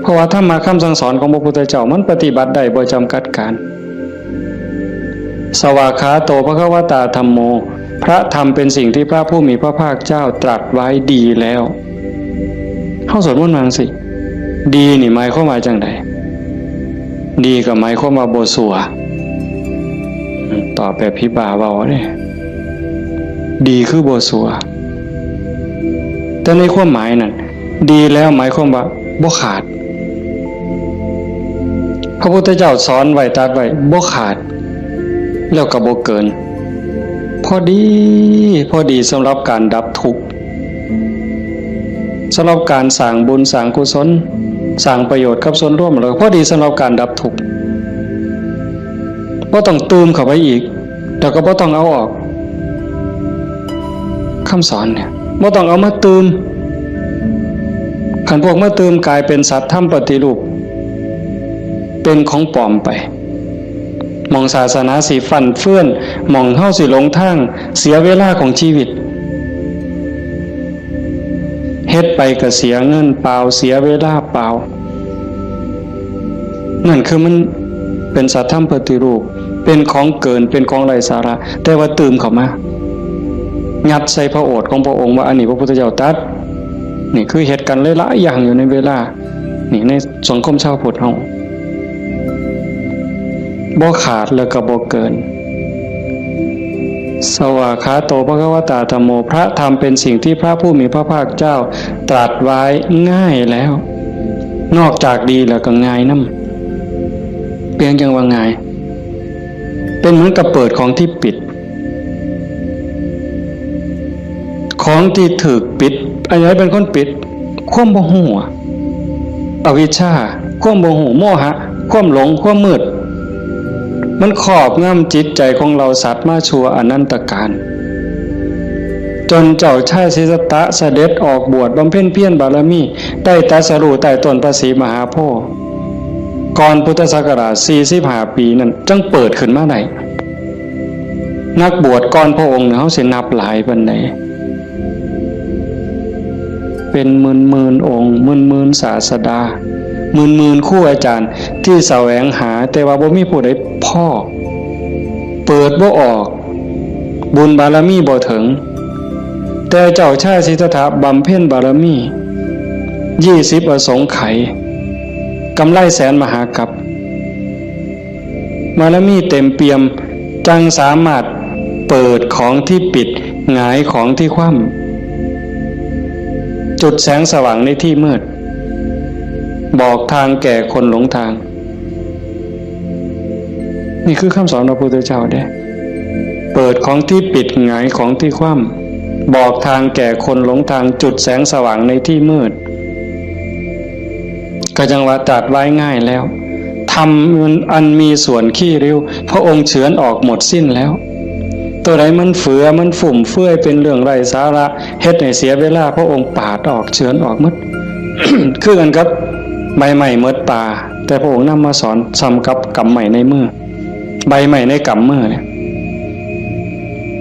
เพราะว่าธรรมะคำสั่งสอนของพระพุทธเจ้ามันปฏิบัติได้บ่จำกัดการสวากขาโตภควตาธัมโมพระธรรมเป็นสิ่งที่พระผู้มีพระภาคเจ้าตรัสไว้ดีแล้วเฮาสวดมนต์ว่าจังซี่ดีนี่หมายความว่าจังได๋ดีก็หมายความว่าบ่ชั่วตอบแบบพี่บ่าเว้าเด้ดีคือบ่ชั่วแต่ในความหมายนั้นดีแล้วหมายความว่าบ่ขาดพระพุทธเจ้าสอนไว้ตรัสไว้บ่ขาดแล้วก็บ่เกินพอดีสำหรับการดับทุกข์สำหรับการสร้างบุญสร้างกุศลสร้างประโยชน์กับส่วนรวมแล้วพอดีสำหรับการดับทุกข์บ่ต้องเติมเข้าไปอีกแต่ก็บ่ต้องเอาออกคำสอนเนี่ยบ่ต้องเอามาเติมคันพวกมาเติมกลายเป็นสัตว์ทำปฏิรูปเป็นของปลอมไปมองศาสนาสิฟันเฟื่อนมองเฮาสิหลงทางเสียเวลาของชีวิตเฮ็ดไปก็เสียเงินเปล่าเสียเวลาเปล่านั่นคือมันเป็นสัตว์ธรรมปฏิรูปเป็นของเกินเป็นของไร้สาระแต่ว่าตื่มเข้ามายัดใส่พระโอษฐ์ของพระองค์ว่าอันนี้พระพุทธเจ้าตรัสนี่คือเหตุการณ์หลายๆอย่างอยู่ในเวลานี่ในสังคมชาวพุทธเฮาบ่ขาดแล้วก็บ่เกินสวากขาโตภควตาธัมโมพระธรรมเป็นสิ่งที่พระผู้มีพระภาคเจ้าตรัสไว้ง่ายแล้วนอกจากดีแล้วก็ง่ายนำเพียงจังว่าง่ายเป็นเหมือนกับเปิดของที่ปิดของที่ถูกปิดอันไหนเป็นคนปิดความบ่ฮู้อวิชชาความบ่ฮู้โมหะความหลงความมืดมันครอบงำจิตใจของเราสัตว์มาชั่วอนันตกาลจนเจ้าชายสิทธัตถะเสด็จออกบวชบำเพ็ญเพียรบารมีได้ตรัสรู้ใต้ต้นพระศรีมหาโพธิ์ก่อนพุทธศักราช45ปีนั้นจังเปิดขึ้นมาได้นักบวชก่อนพระองค์เฮาสินับหลายปานใดเป็นหมื่นองค์หมื่นศาสดาหมื่นครูอาจารย์ที่แสวงหาแต่ว่าบ่มีผู้ใดพ่อเปิดบ่ออกบุญบารมีบ่ถึงแต่เจ้าชายสิทธัตถะบำเพ็ญบารมี20อสงไขยกำไรแสนมหากัปบารมีเต็มเปี่ยมจังสามารถเปิดของที่ปิดหงายของที่คว่ำจุดแสงสว่างในที่มืดบอกทางแก่คนหลงทางนี่คือคำสอนของพระพุทธเจ้าเด้เปิดของที่ปิดหงายของที่คว่ำบอกทางแก่คนหลงทางจุดแสงสว่างในที่มืดก็จังว่าตรัสไว้ง่ายแล้วทำอันมีส่วนขี้ริ้วพระองค์เฉือนออกหมดสิ้นแล้วตัวใดมันเฟือมันฝุ่มเฟื่อยเป็นเรื่องไร้สาระเฮ็ดให้เสียเวลาพระองค์ปาดออกเฉือนออกหมด คือกันครับใบใหม่เมดป่าแต่พระองค์นำมาสอนซ้ำกับกำใหม่ในมือใบใหม่ในกำมือเนี่ย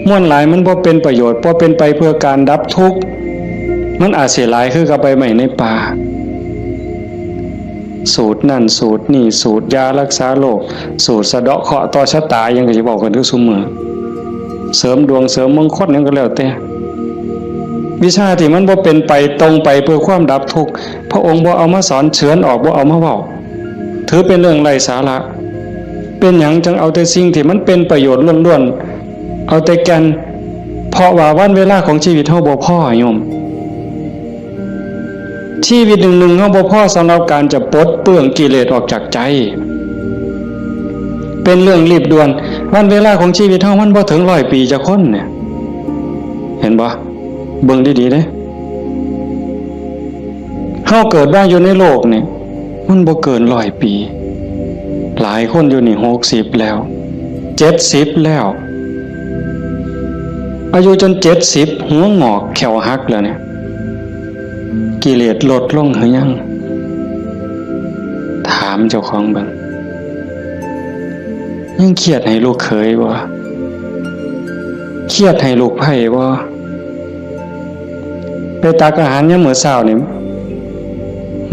ม่วนหลายมันบ่เป็นประโยชน์บ่เป็นไปเพื่อการดับทุกข์มันอาจเสียหลายคือกับใบใหม่ในป่าสูตรนั่นสูตรนี่สูตรยารักษาโรคสูตรสะเดาะเคราะห์ต่อชะตายังก็จะบอกกันทุกซุมื้อเสริมดวงเสริมมงคลยังก็แล้วแต่วิชาที่มันบ่เป็นไปตรงไปเพื่อความดับทุกข์พระองค์บ่เอามาสอนเฉือนออกบ่เอามาเว้าถือเป็นเรื่องไร้สาระเป็นหยังจังเอาแต่สิ่งที่มันเป็นประโยชน์ล้วนๆเอาแต่แก่นเพราะว่าวันเวลาของชีวิตเฮาบ่พอโยมชีวิตหนึ่งๆเฮาบ่พอสำหรับการจะปลดเปลื้องกิเลสออกจากใจเป็นเรื่องรีบด่วนวันเวลาของชีวิตเฮามันบ่ถึง100 ปีจะคนเนี่ยเห็นบ่เบิ่งดีๆเด้เฮ เฮาเกิดมาอยู่ในโลกนี่มันบ่เกิน100 ปีหลายคนอยู่นี่60แล้ว70แล้วอายุจน70หัวงอกแขวหักแล้วเนี่ยกิเลสลดลงหรือยังถามเจ้าของบ้างยังเครียดให้ลูกเขยบ่เครียดให้ลูกไผ่บ่ไปตักอาหารยามมื้อเช้านี่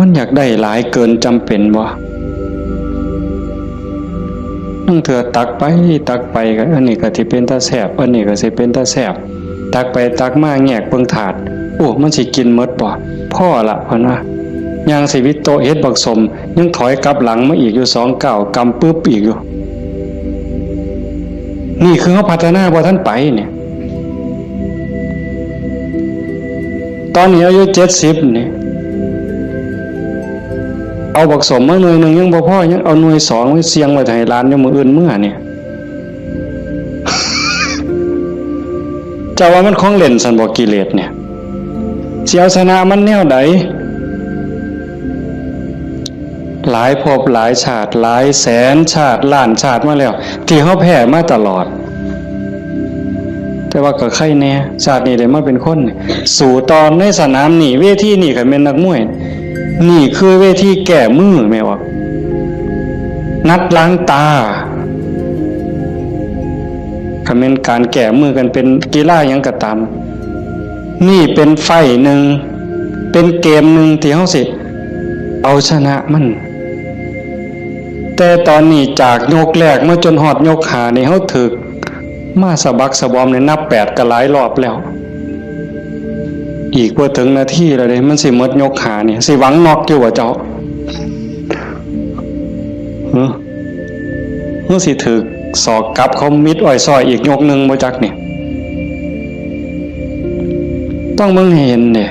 มันอยากได้หลายเกินจำเป็นบ่นั่งเถื่อตักไปก็อันนี้ก็สิเป็นตาแซ่บอันนี้ก็สิเป็นตาแซ่บตักไปตักมาแงกเบิ่งถาดโอ้มันสิกินหมดบ่พ่อละเพิ่นว่าย่างชีวิตโตเฮ็ดบักสมยังถอยกลับหลังมาอีกอยู่2 ก้าวกำปึ๊บอีกอยู่นี่คือเขาพัฒนาบ่ทันไปเนี่ยตอนนี้อายุ70นี่เอาบักสมมาหน่วยนึงยังบ่พอยังเอาหน่วย2ไว้เสียงไว้ให้หลานอยู่มื้ออื่นมื้อเนี่ย เจ้าว่ามันของเล่นซั่นบ่กิเลสเนี่ยสิเอาชนะมันแนวใดหลายภพหลายชาติหลายแสนชาติล้านชาติมาแล้วที่เฮาแพ้มาตลอดแต่ว่าก็ใครแน่ชาตินี้ได้มาเป็นคนสู่ตอนในสนามนี่เวทีนี่ก็เป็นนักมวยนี่คือเวทีแก้มือแม่ว่านัดล้างตาก็เป็นการแก้มือกันเป็นกีฬาหยังก็ตามนี่เป็นไฟหนึ่งเป็นเกมหนึ่งที่เฮาสิเอาชนะมันแต่ตอนนี้จากยกแรกมาจนฮอดยก5นี่เฮาถึกมาสะบักสะบอมในนับ8ก็หลายรอบแล้วอีกบ่ถึงนาทีแล้วเด้มันสิหมดยก5นี่สิหวังน็อกอยู่ว่าเจ้าสิถึกศอกกลับเขามิดอ้อยซอยอีกยกนึงบ่จักนี่ต้องมึงเห็นเด้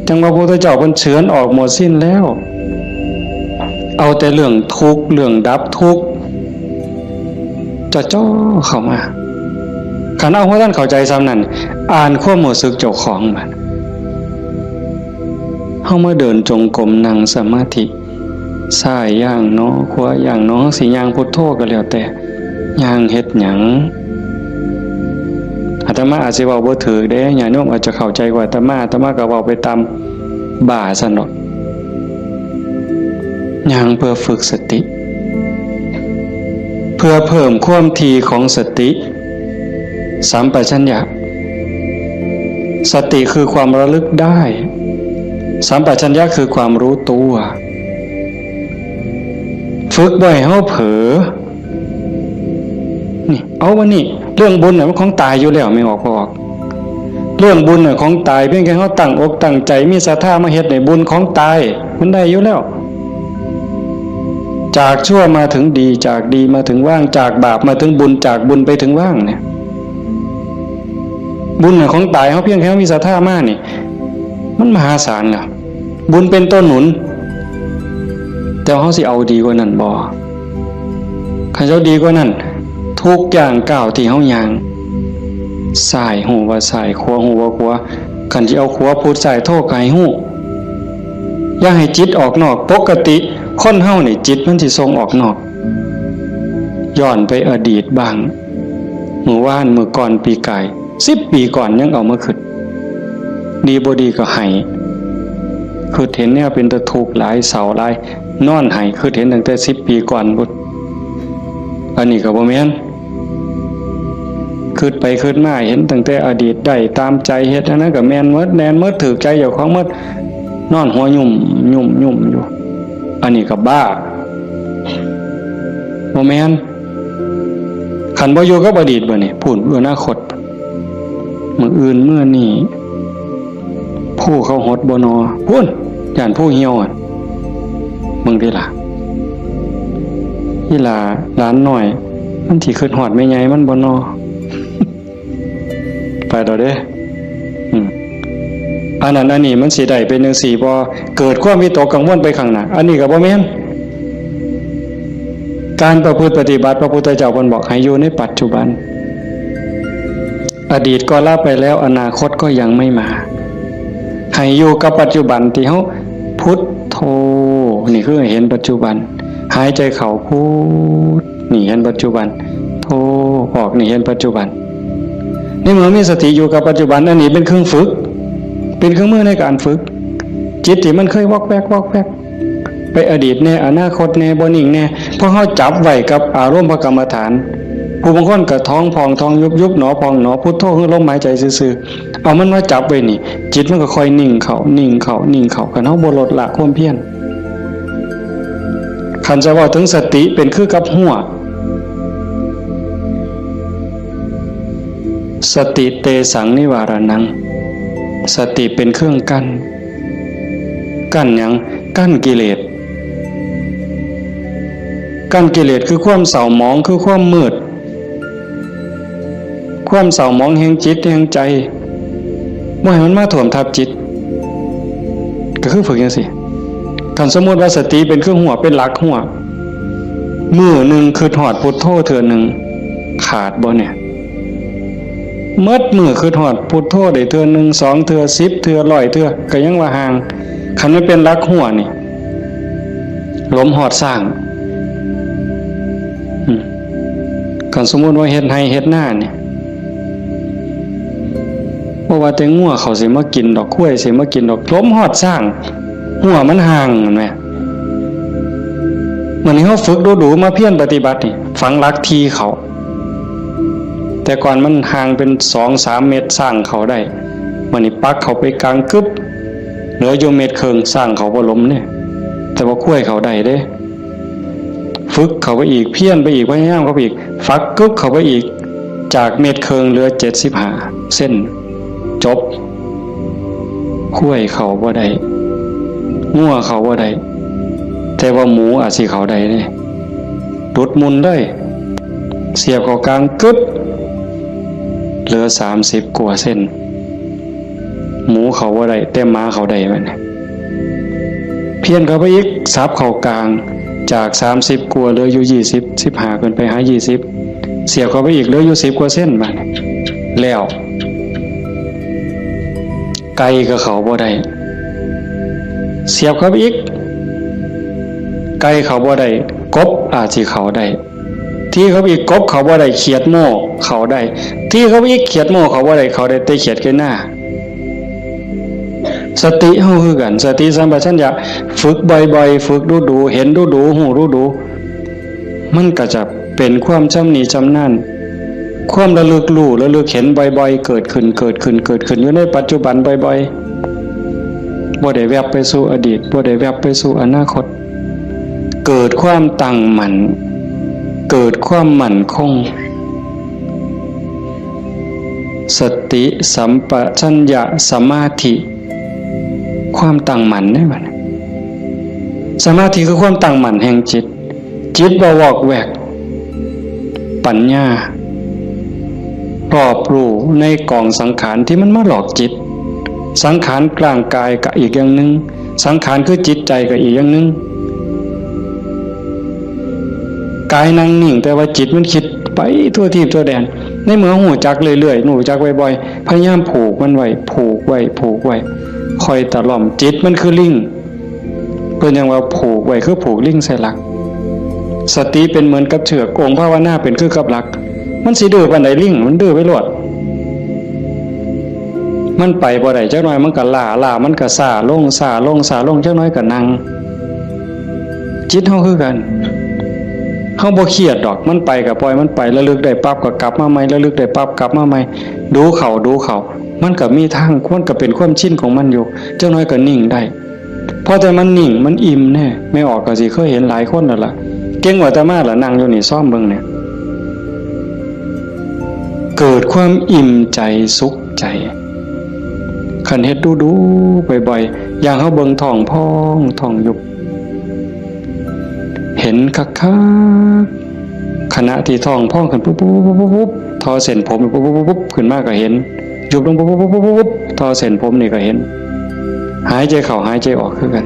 จังว่าพระพุทธเจ้าเพิ่นเฉือนออกหมดสิ้นแล้วเอาแต่เรื่องทุกข์เรื่องดับทุกข์จะจ้อเข้ามาคันเอาเพราะท่านเข้าใจซ้ำนั้นอ่านความรู้สึกเจ้าของมันเฮามาเดินจงกรมนั่งสมาธิซ้ายย่างเนาะขวาย่างเนาะสิย่างพุทโธก็แล้วแต่ย่างเฮ็ดหยังอาตมาอาจสิเว้าบ่ถูกเด้ญาติโยมอาจจะเข้าใจกว่าอาตมาก็เว้าไปตามบ่าซั่นเนาะย่างเพื่อฝึกสติเพื่อเพิ่มความถี่ของสติสัมปชัญญะสติคือความระลึกได้สัมปชัญญะคือความรู้ตัวฝึกบ่อยเฮาเผลอนี่เอาวะนี่เรื่องบุญน่ะมันของตายอยู่แล้วไม่ออกบ่ออกเรื่องบุญน่ะของตายเพียงแค่เฮาตั้งอกตั้งใจมีศรัทธามาเฮ็ดให้บุญของตายมันได้อยู่แล้วจากชั่วมาถึงดีจากดีมาถึงว่างจากบาปมาถึงบุญจากบุญไปถึงว่างเนี่ยบุญน่ะของตายเฮาเพียงแค่มีศรัทธามานี่มันมหาศาลล่ะบุญเป็นต้นหนุนแต่เฮาสิเอาดีกว่านั้นบ่คันเจ้าดีกว่านั้นทุกอย่างก้าวที่เฮาย่างซ้ายหูว่าซ้ายขวาหูว่าขวาคันสิเอาขวาพูดซ้ายโทก็ให้ฮู้อย่าให้จิตออกนอกปกติคนเฮานี่จิตมันสิส่งออกนอกย้อนไปอดีตบ้างเมื่อวานเมื่อก่อนปีกาย10 ปีก่อนยังเอามาคิดดีบ่ดีก็ให้คือเห็นแนวเป็นตะทุกข์หลายเศร้าหลายนอนให้คือเห็นตั้งแต่10 ปีก่อนพุ่นอันนี้ก็บ่แม่นคิดไปคิดมาเห็นตั้งแต่อดีตได้ตามใจเฮ็ดอันนั้นก็แม่นหมดแน่นหมดถูกใจเจ้าของหมดนอนหัวยุ่มอยู่อันนี้ก็บ้าบ่แม่นคันบ่อยู่กับอดีตบ่นี่พูดอนาคตมื้ออื่นมื้อนี้ผู้เขาหดบ่นอพุ่นย่านผู้เหี่ยวอ่ะมึงติล่ะอีหลาหลานน้อยมันสิคิดฮอดแม่ใหญ่มันบ่นอ ไปดอกเด้อันนั้นอันนี้มันสิได้เป็นจังซี่บ่เกิดความวิตกกังวลไปข้างหน้าอันนี้ก็บ่แม่นการประพฤติปฏิบัติพระพุทธเจ้าเพิ่นบอกให้อยู่ในปัจจุบันอดีตก็ละไปแล้วอนาคตก็ยังไม่มา ให้อยู่กับปัจจุบันที่เฮาพุทโธนี่คือเห็นปัจจุบันหายใจเข้าพุทนี่เห็นปัจจุบันโธออกนี่เห็นปัจจุบันนี่เมื่อมีสติอยู่กับปัจจุบันอันนี้เป็นเครื่องฝึกเป็นเครื่องมือในการฝึกจิตที่มันเคยวอกแวกไปอดีตแน่อนาคตแน่บ่นิ่งแน่เพราะเฮาจับไว้กับอารมณ์พระกรรมฐานผู้บางคนก็ท้องพองท้องยุบหนอพองหนอพุทโธคือลมหายใจซื่อๆเอามันมาจับไว้นี่จิตมันก็ค่อยนิ่งเข้ากันเฮาบ่ลดละความเพียรคันจะว่าถึงสติเป็นคือกับหัวสติเตสังนิวารนังสติเป็นเครื่องกั้นหยังกั้นกิเลสคือความเศร้าหมองคือความมืดความเศร้าหมองแห่งจิตแห่งใจบ่ให้มันมาท่วมทับจิตก็คือฝึกจังซี่คันสมมุติว่าสติเป็นเครื่องหัวเป็นหลักหัวมื้อนึงคือหอดพุทโธเทื่อนึงขาดบ่เนี่ยเมื่อมือคือหอดพุทโธได้เทื่อนึง2เทื่อ10เทื่อ100เทื่อก็ยังว่าห่างคันมันเป็นหลักหัวนี่ลมหอดสร้างคันสมมุติว่าเฮ็ดให้เฮ็ดหน้านี่บ่ว่าแต่งัวเขาสิมากินดอกกล้วยสิมากินดอกลมหอดสร้างหัวมันห่างนั่นแหละมื้อนี้เฮาฝึกดูๆมาเพียรปฏิบัตินี่ฝังหลักทีเขาแต่ก่อนมันห่างเป็น 2-3 เมตรสร้างเขาได้มื้อนี้ปักเขาไปกลางกึบเหลืออยู่เมตรครึ่งสร้างเขาบ่ล้มเนี่ยแต่ว่ากล้วยเขาได้เด้ฝึกเขาไปอีกเพี้ยนไปอีกพยายามเขาไปอีกฟักกึกเขาไปอีกจากเม็ดเคิงเหลือ75เส้นจบคุ้ยเขาบ่ได้งัวเขาบ่ได้แต่ว่าหมูอาจสิเขาได้นี่ดุดมุนได้เสียบเขากลางกึดเหลือ30กว่าเส้นหมูเขาบ่ได้แต่หมาเขาได้มันเพี้ยนเขาไปอีกซับเขากลางจาก30กว่าเหลืออยู่20 15ขึ้นไปหา20เสียบเข้าไปอีกเหลืออยู่10กว่าเส้นบัดแล้วไก่ก็เขาบ่ได้เสียบเข้าไปอีกไก่เขาบ่ได้กบอาจสิเขาได้ที่เขาอีกกบเขาบ่ได้เขียดโม่เขาได้ที่เขาอีกเขียดโม่เขาบ่ได้เขาได้แต่เขียดแค่หน้าสติเฮาคือกันสติสัมปชัญญะฝึกบ่อยๆฝึกดูๆเห็นดูๆหูดูๆมันก็จะเป็นความชำนิชำนาญความระลึกรู้ระลึกเห็นบ่อยๆเกิดขึ้นอยู่ในปัจจุบันบ่อยๆบ่ได้แวบไปสู่อดีตบ่ได้แวบไปสู่อนาคตเกิดความตั้งมั่นเกิดความมั่นคงสติสัมปชัญญะสมาธิความตั้งมั่นได้บัดสมาธิคือความตั้งมั่นแห่งจิตบ่วอกแวกปัญญารอบรู้ในกองสังขารที่มันมาหลอกจิตสังขารกลางกายก็อีกอย่างนึงสังขารคือจิตใจก็อีกอย่างนึงกายนั่งนิ่งแต่ว่าจิตมันคิดไปทั่วทิศทั่วแดนในเมื่อหูจักเรื่อยๆหูจักบ่อยๆพยายามผูกมันไว้ผูกไว้คอยตะล่อมจิตมันคือลิงเพิ่นยังว่าผูกไว้คือผูกลิงใส่หลักสติเป็นเหมือนกับเชือกองค์ภาวนาเป็นคือกับหลักมันสิดื้อปานใดลิงมันดื้อไปโลดมันไปบ่ได้จักหน่อยมันก็ล่ามันก็ซ่าลงจักหน่อยก็นั่งจิตเฮาคือกันเฮาบ่เครียดดอกมันไปก็ปล่อยมันไประลึกได้ปั๊บก็กลับมาใหม่ระลึกได้ปั๊บกลับมาใหม่ดูเขามันก็มีทางมันก็เป็นความชินของมันอยู่จักหน่อยก็นิ่งได้พอแต่มันนิ่งมันอิ่มแน่ไม่ออกก็สิเคยเห็นหลายคนนั่นล่ะเก่งกว่าแต่มาล่ะนั่งอยู่นี่ซ่อมเบิ่งเนี่ยเกิดความอิ่มใจสุขใจคันเฮ็ดดูบ่อยๆอย่างเฮาเบิ่งท้องพองท้องยุบเห็นคักๆขณะที่ท้องพองขึ้นปุ๊บทอเส้นผมปุ๊บขึ้นมาก็เห็นยุบลงปุ๊บทอเส้นผมนี่ก็เห็นหายใจเข้าหายใจออกคือกัน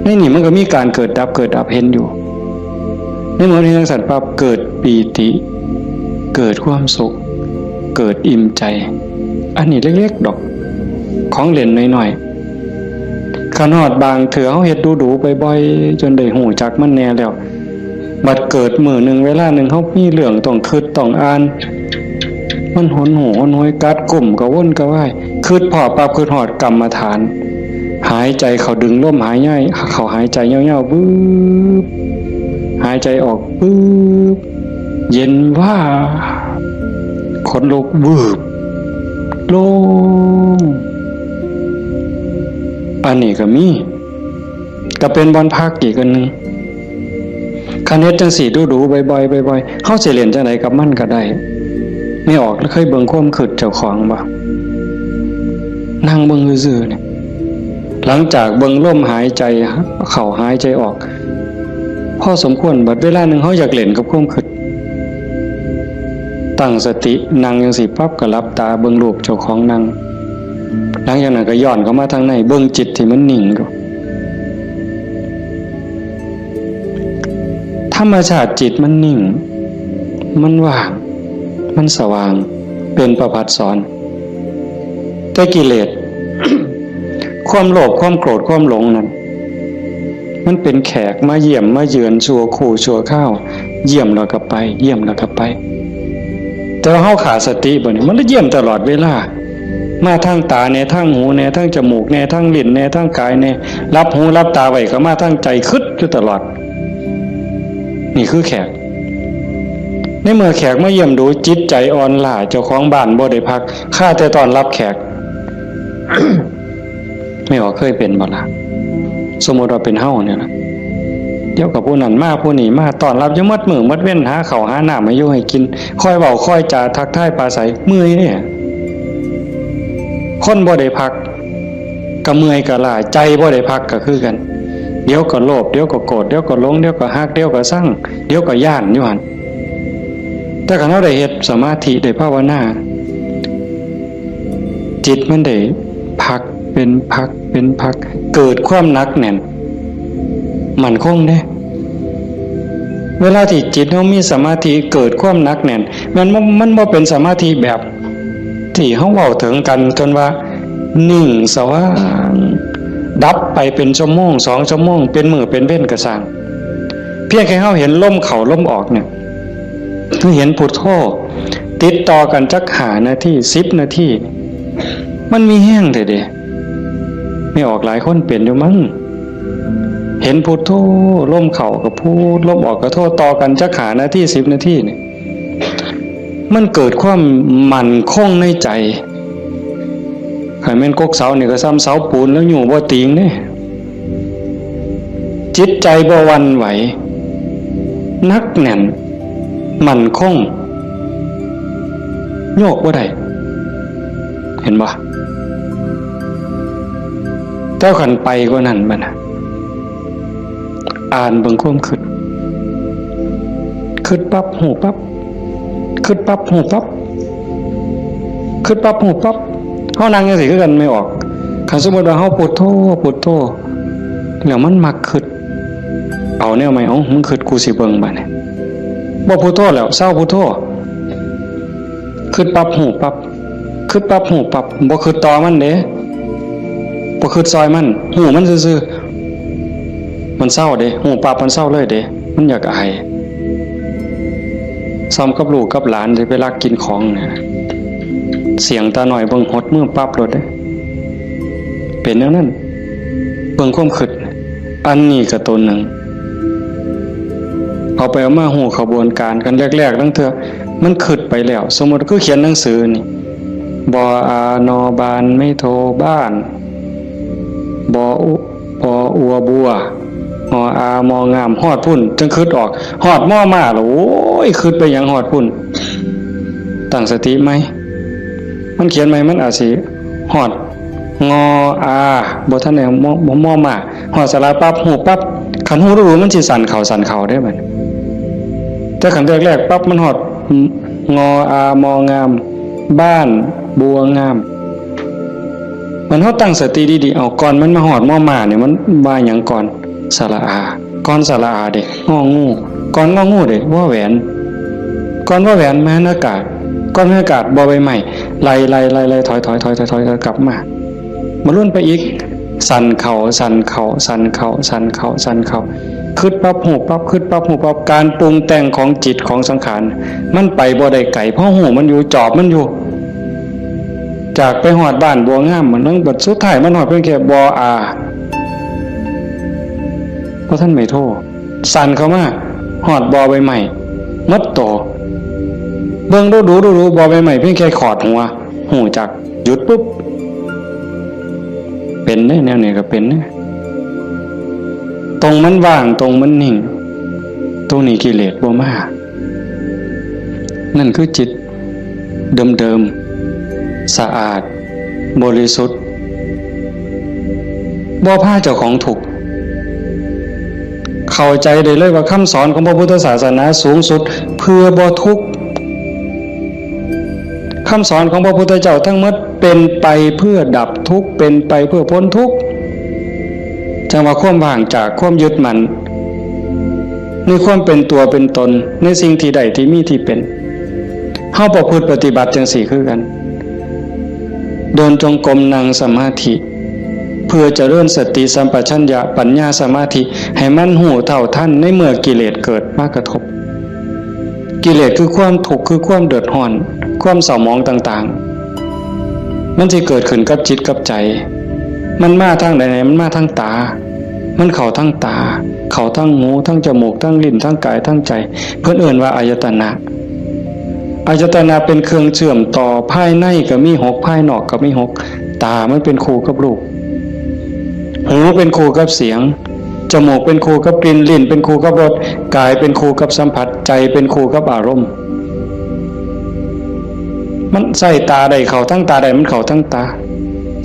ในนี่มันก็มีการเกิดดับเห็นอยู่ในเมื่อที่ทั้งสัตว์ปั๊บเกิดปีติเกิดความสุขเกิดอิ่มใจอันนี้เล็กๆดอก ของเล่นน้อยๆขนาดบางเถื่อเฮาเฮ็ดดูๆบ่อยๆจนได้หูจักมันแน่แล้วบัดเกิดมื้อนึงเวลานึงเฮามีเรื่องต้องคิดต้องอ่านมันหนหูหนหวยกัดกลุ่มกระวนกระวายคิดพอปั๊บคิดฮอดกรรมฐานหายใจเข้าดึงลมหายใจเข้าหายใจยาวๆบึ๊บหายใจออกบึ๊บเย็นว่าขนลุกวืบโล่งอันนี้ก็มีก็เป็นบอนพักอีกอันนึงคันเฮ็ดจังสี่ดูๆบ่อยๆบ่อยๆเฮาสิเล่นจังได๋กับมันก็ได้ไม่ออกแล้วเคยเบิ่งความคิดเจ้าของบ่นั่งเบิ่งซื่อๆเนี่ยหลังจากเบิ่งลมหายใจเข้าหายใจออกพอสมควรบัดเวลานึงเฮาอยากเล่นกับความคิดตั้งสตินั่งจังซี่ปั๊บก็หลับตาเบิ่งรูปเจ้าของนั่งหลังจากนั้นก็ย้อนเข้ามาทางในเบิ่งจิตที่มันนิ่งก็ธรรมชาติจิตมันนิ่งมันว่างมันสว่างเป็นประภัสสรแต่กิเลส ความโลภความโกรธความหลงนั้นมันเป็นแขกมาเยี่ยมมาเยือนชั่วคู่ชั่วข้าวเยี่ยมแล้วก็ไปเยี่ยมแล้วก็ไปแต่ว่าเฮาขาดสติบ่นี่มันเยี่ยมตลอดเวลามาทางตาแน่ทางหูแน่ทางจมูกแน่ทางลิ้นแน่ทางกายแน่รับหูรับตาไว้ก็มาทางใจคิดอยู่ตลอดนี่คือแขกในเมื่อแขกมาเยี่ยมดูจิตใจอ่อนล้าเจ้าของบ้านบ่ได้พักข้าแต่ตอนรับแขก ไม่ว่าเคยเป็นบ่ล่ะสมมุติว่าเป็นเฮาเนี่ยนะเดี๋ยวกับผู้นั้นมาผู้นี้มาต้อนรับอยู่หมดมื้อหมดเว้นหาข้าวหาน้ำมาอยู่ให้กินคอยเว้าคอยจาทักทายปราศัยเมื่อยเนี่ยคนบ่ได้พักก็เมื่อยก็ล้าใจบ่ได้พักก็คือกันเดี๋ยวก็โลภเดี๋ยวก็โกรธเดี๋ยวก็หลงเดี๋ยวก็ฮักเดี๋ยวก็ซังเดี๋ยวก็ย่านอยู่หั่นแต่คันเราได้เฮ็ดสมาธิได้ภาวนาจิตมันได้พักเป็นพักเกิดความหนักแน่นมั่นคงเด้เวลาที่จิตเฮามีสมาธิเกิดความหนักแน่นมันบ่เป็นสมาธิแบบที่เฮาเว้าถึงกันจนว่านิ่งสว่างดับไปเป็นชั่วโมง2ชั่วโมงเป็นมื้อเป็นเว้นก็สร้างเพียงแค่เฮาเห็นลมเข้าลมออกเนี่ยคือเห็นพุทโธติดต่อกันจัก5นาที10นาทีมันมีแห้งเด้ไม่ออกหลายคนเป็นอยู่มั้งเห็นพุทโธลมเข้าก็พูดลมออกก็โธต่อกันจัก5นาที10นาทีนี่มันเกิดความมั่นคงในใจใครแม่นกกเสานี่ก็ซ้ำเสาปูนแล้วอยู่บ่ติงเด้จิตใจบ่หวั่นไหวนักแน่นมั่นคงโยกบ่ได้เห็นบ่เจ้าขันไปกว่านั้นบัดน่ะอ่านเบิ่งความคิดปั๊บหูปั๊บคิดปั๊บหูปั๊บคิดปั๊บหูปั๊บเฮานั่งจังซี่คือกันไม่ออกคันสมมุติว่าเฮาพุทโธแล้วมันมักคิดเอาแนวใหม่เอามึงคิดกูสิเบิ่งบัดนี้บ่พุทโธแล้วเศร้าพุทโธคิดปั๊บหูปั๊บคิดปั๊บหูปั๊บบ่คิดต่อมันเด้บ่คิดซอยมันหูมันซื่อๆมันเศร้าเด้หูปั๊บมันเศร้าเลยเด้มันอยากอายซ้ำกับลูกกับหลานสิไปลักกินของเนี่ยเสียงตาหน่อยเบิ่งหดมือปั๊บโลดเด้เป็นอย่างนั้นเบิ่งความคิดอันนี้ก็ตัวหนึ่งเอาไปเอามาหูขบวนการกันแรกๆตั้งเถอะมันคิดไปแล้วสมมุติคือเขียนหนังสือนี่บออานอบานไม่โทบ้านบออัวบัวออามองามฮอดพุ่นจึงคิดออกฮอดม่อมาแล้วโอ้ยคิดไปหยังฮอดพุ่นตั้งสติไหมมันเขียนไหมมันอาจสิฮอดงออาบ่ทันได้ม่อมาฮอดสระปั๊บหูปั๊บคันหูรู้มันสิสั่นเข่าได้บัดแต่คันแรกๆปั๊บมันฮอดงออามองามบ้านบัวงามมันเฮาตั้งสติดีๆเอาก่อนมันมาฮอดม่อมาเนี่ยมันว่าหยังก่อนสระอาก่อนสระอาเด้งองูก่อนงองูเด้ว่าแหวนก่อนว่าแหวนมหาอากาศก่อนมหาอากาศบ่ใบไม้ไล่ถอยกลับมา มาลุ่นไปอีกสั่นเข่าสั่นเข่าสั่นเข่าสั่นเข่าสั่นเข่าคิดปั๊บหูปั๊บคิดปั๊บหูปั๊บการปรุงแต่งของจิตของสังขารมันไปบ่ได้ไกลเพราะหูมันอยู่จอบมันอยู่จากไปหอดบ้านบัวงามมันต้องบัดสุดท้ายมันหอดเพียงแค่บออาเพราะท่านไม่โทษสั่นเข้ามาหอดบอใบใหม่มัดโตเบิ่งดูบอใบใหม่เพียงแค่ขอดหัวหูจักหยุดปุ๊บเป็นได้แนวนี้ก็เป็นนะตรงมันว่างตรงมันนิ่งตรงนี้กิเลสบ่มากนั่นคือจิตเดิมๆสะอาดบริสุทธิ์บ่พาเจ้าของถูกเข้าใจได้เลยว่าคำสอนของพระพุทธศาสนาสูงสุดเพื่อบ่ทุกข์คำสอนของพระพุทธเจ้าทั้งหมดเป็นไปเพื่อดับทุกข์เป็นไปเพื่อพ้นทุกข์จังว่าความว่างจากความยึดมั่นในความเป็นตัวเป็นตนในสิ่งที่ใดที่มีที่เป็นเฮาประพฤติปฏิบัติจังสี่คือกันเดินจงกรมนั่งสมาธิเพื่อเจริญสติสัมปชัญญะปัญญาสมาธิให้มันหูเท่าทันในเมื่อกิเลสเกิดมากระทบกิเลสคือความทุกข์คือความเดือดร้อนความเศร้าหมองต่างๆมันจะเกิดขึ้นกับจิตกับใจมันมาทางไหนมันมาทางตามันเข้าทางตาเข้าทางหูทางจมูกทางลิ้นทางกายทางใจเพิ่นเอ่ยว่าอายตนะอายตนะเป็นเครื่องเชื่อมต่อภายในก็มี6ภายนอกก็มี6ตามันเป็นคู่กับรูปหูเป็นคู่กับเสียงจมูกเป็นคู่กับกลิ่นลิ้นเป็นคู่กับรสกายเป็นคู่กับสัมผัสใจเป็นคู่กับอารมณ์มันใส่ตาใดเข้าทั้งตาใดมันเข้าทั้งตา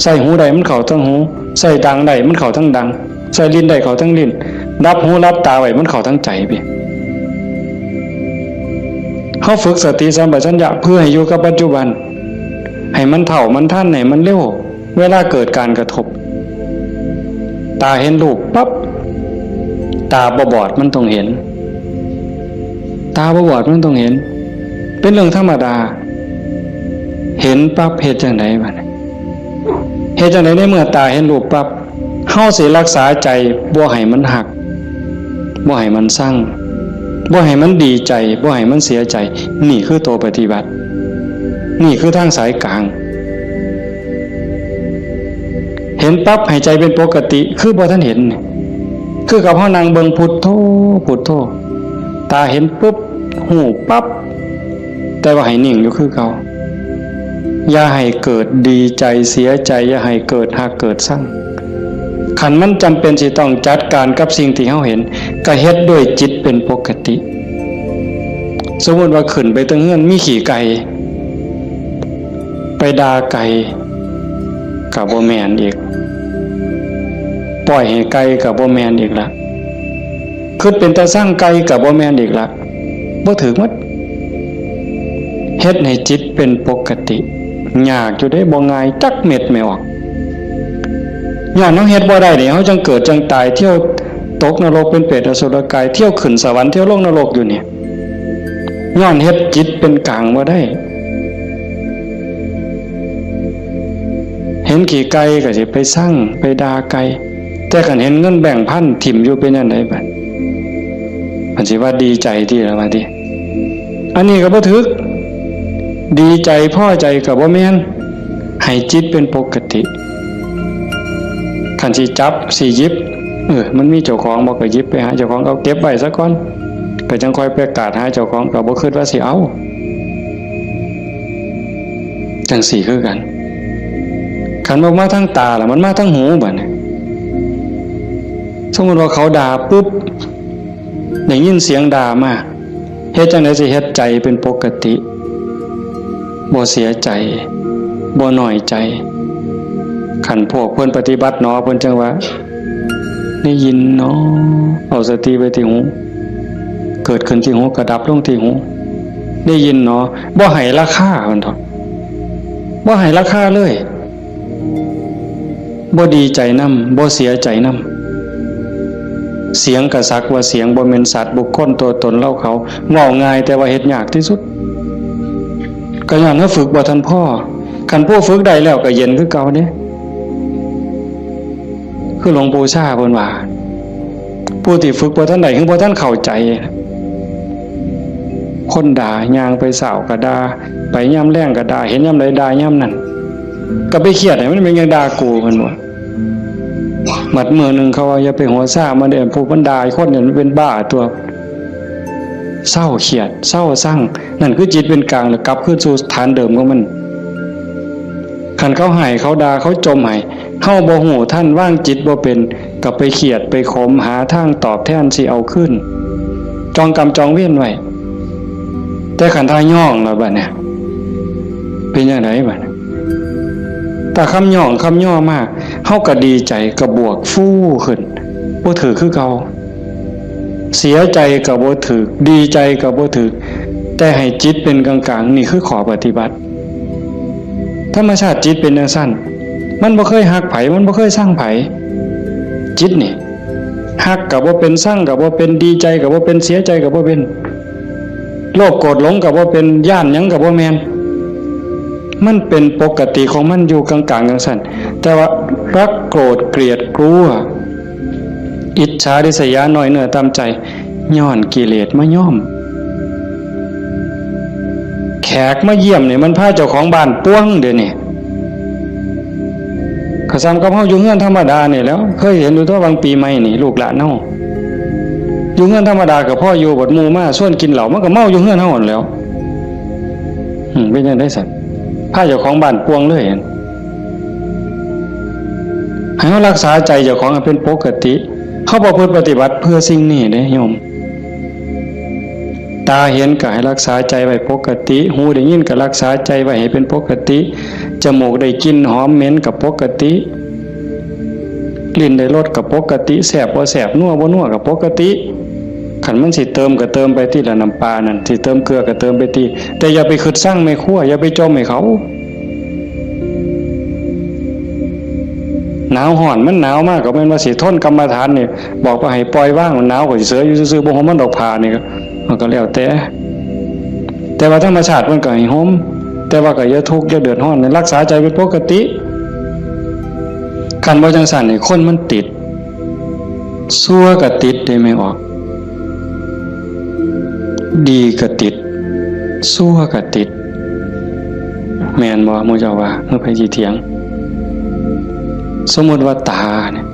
ใส่หูใดมันเข้าทั้งหูใส่ดังใดมันเข้าทั้งดังใส่ลิ้นใดเข้าทั้งลิ้นรับหูรับตาไว้มันเข้าทั้งใจไปเฮาฝึกสติสัมปชัญญะเพื่อให้อยู่กับปัจจุบันให้มันเท่ามันทันให้มันเร็วเวลาเกิดการกระทบตาเห็นรูปปั๊บตาบอดมันต้องเห็นตาบอดมันต้องเห็นเป็นเรื่องธรรมดาเห็นปั๊บเฮ็ดจังได๋บัดนี้เฮ็ดจังได๋ในเมื่อตาเห็นรูปปั๊บเฮาสิรักษาใจบ่ให้มันหักบ่ให้มันสั่งบ่ให้มันดีใจบ่ให้มันเสียใจนี่คือตัวปฏิบัตินี่คือทางสายกลางเห็นปั๊บให้ใจเป็นปกติคือบ่ทันเห็นคือกับเฮานั่งเบิ่งพุทโธพุทโธตาเห็นปุ๊บหูปั๊บแต่ว่าให้นิ่งอยู่คือเก่าอย่าให้เกิดดีใจเสียใจอย่าให้เกิดหักเกิดสั่งขันมันจำเป็นสิต้องจัดการกับสิ่งที่เฮาเห็นก็เฮ็ดด้วยจิตเป็นปกติสมมุติว่าขึ้นไปตรงเฮือนมีขี่ไก่ไปด่าไก่ก็บ่แม่นอีกปล่อยให้ไก่ก็บ่แม่นอีกละคิดเป็นตาสร้างไก่ก็บ่แม่นอีกละบ่ถึกหมดเฮ็ดให้จิตเป็นปกติยากอยู่ได้บ่ง่ายจักเม็ดไม่ออกย้อนเฮาเฮ็ดบ่ได้นี่เฮาจังเกิดจังตายเที่ยวตกนรกเป็นเปรตอสุรกายเที่ยวขึ้นสวรรค์เที่ยวลงนรกอยู่นี่ย้อนเฮ็ดจิตเป็นกลางบ่ได้เห็นขี่ไก่ก็สิไปสั่งไปด่าไก่แต่คันเห็นเงินแบ่งพันถิ่มอยู่เป็นจังได๋บัดมันสิว่าดีใจที่ละว่าติอันนี้ก็บ่ถึกดีใจพอใจก็บ่แม่นให้จิตเป็นปกติคันสิจับสิหยิบมันมีเจ้าของบ่ก็หยิบไปหาเจ้าของเอาเก็บไว้ซะก่อนก็จังค่อยประกาศหาเจ้าของก็บ่คิดว่าสิเอาจังสี่คือกันคันบ่มาทางตาล่ะมันมาทางหูบัดนี้สมมุติว่าเขาด่าปุ๊บได้ยินเสียงด่ามาเฮ็ดจังได๋สิเฮ็ดใจเป็นปกติบ่เสียใจบ่น้อยใจขันพวกเพิ่นปฏิบัติเนาะเพิ่นจังว่าได้ยินเนาะเอาสติไว้ที่หูเกิดขึ้นที่หูกระดับลงที่หูได้ยินเนาะบ่ให้ราคาเพิ่นเถาะบ่ให้ราคาเลยบ่ดีใจนำบ่เสียใจนำเสียงกระซักว่าเสียงบ่แม่นสัตว์บุคคลตัวตนเล่าเขาเว้าง่ายแต่ว่าเฮ็ดยากที่สุดก็ย้อนว่าฝึกบ่ทันพ่อคันผู้ฝึกได้แล้วก็เย็นคือเก่าเด้ คือหลวงปู่ชาเพิ่นว่าผู้ที่ฝึกบ่ทันใดคือบ่ทันเข้าใจคนด่าย่างไปสาวก็ด่าไปย่ำแรงก็ด่าเห็นย่ำใดด่าย่ำนั้นก็ไปเครียดให้มันเป็นยังด่ากูเพิ่นว่าหมัดมือนึงเขาว่าอย่าไปหัวซ่ามาเด้อผู้บรรดาคนเนี่ยมันเป็นบ้าตัวเศร้าเครียดเศร้าสั่งนั่นคือจิตเป็นกลางแล้วกลับคืนสู่ฐานเดิมของมันคันเขาให้เขาด่าเขาจมให้เฮาบ่ฮู้ท่านว่างจิตบ่เป็นก็ไปเครียดไปขมหาทางตอบแทนสิเอาขึ้นจองกรรมจองเวรไว้แต่ขันทาย่องแล้วบัดเนี่ยเป็นยังไงบัดแต่คำย่องคำย่อมากเฮาก็ดีใจก็บวกฟู่ขึ้นบ่ถือคือเก่าเสียใจก็บ่ถือดีใจก็บ่ถือแต่ให้จิตเป็นกลางๆนี่คือขอปฏิบัติธรรมชาติจิตเป็นจังซั่นมันบ่เคยฮักไผมันบ่เคยสร้างไผจิตนี่ฮักก็บ่เป็นสร้างก็บ่เป็นดีใจก็บ่เป็นเสียใจก็บ่เป็นโลภโกรธหลงกับว่าเป็นย่านหยังกับว่าแมนมันเป็นปกติของมันอยู่กลางๆจังซั่นแต่ว่ารักโกรธเกลียดกลัวอิจฉาริษยาน้อยเนื้อตามใจย้อนกิเลสมาย่อมแขกมาเยี่ยมเนี่ยมันพาเจ้าของบ้านป้วงเดี๋ยวนี้กระซำกับเฮาอยู่เฮือนธรรมดานี่แล้วเคยเห็นอยู่ตัวบางปีใหม่นี่ลูกหลานเฮาอยู่เงื่อนธรรมดากับพ่ออยู่บดมูมาส่วนกินเหล่ามันก็เมาอยู่เงื่อนเท่าหมดแล้วเป็นยังได้สัตว์ผ้าเจ้าของบ้านปวงเลยให้เขารักษาใจเจ้าของเป็นปกติเขาประพฤติปฏิบัติเพื่อสิ่งนี้เด้โยมตาเห็นก็ให้รักษาใจไว้ปกติหูได้ยินก็รักษาใจไว้ให้เป็นปกติจมูกได้กลิ่นหอมเหม็นกับปกติลิ้นได้รสกับปกติแสบบ่แสบนัวบ่นัวกับปกติขันมันสิเติมก็เติมไปที่ละน้ำปลานั่นสิเติมเกลือก็เติมไปที่แต่อย่าไปขึ้นสร้างไม่คั่วอย่าไปจมให้เขาหนาวห่อนมันหนาวมากก็เป็นว่าสิทนกรรมฐานเนี่ยบอกว่าให้ปล่อยว่างมันหนาวก็สิเสืออยู่ซื่อๆบ่ห่มมันดอกผ้านี่มันก็แล้วแต่ว่าธรรมชาติมันก็ให้ห่มแต่ว่าก็อย่าทุกข์อย่าเดือดร้อนรักษาใจเป็นปกติคันบ่จังซั่นนี่คนมันติดซั่วก็ติดได้ไม่ออกดีก็ติดซั่วก็ติดแม่นบ่หมู่เจ้าว่าเมื่อไปสิเถียงสมมุติว่าตาเนี่ย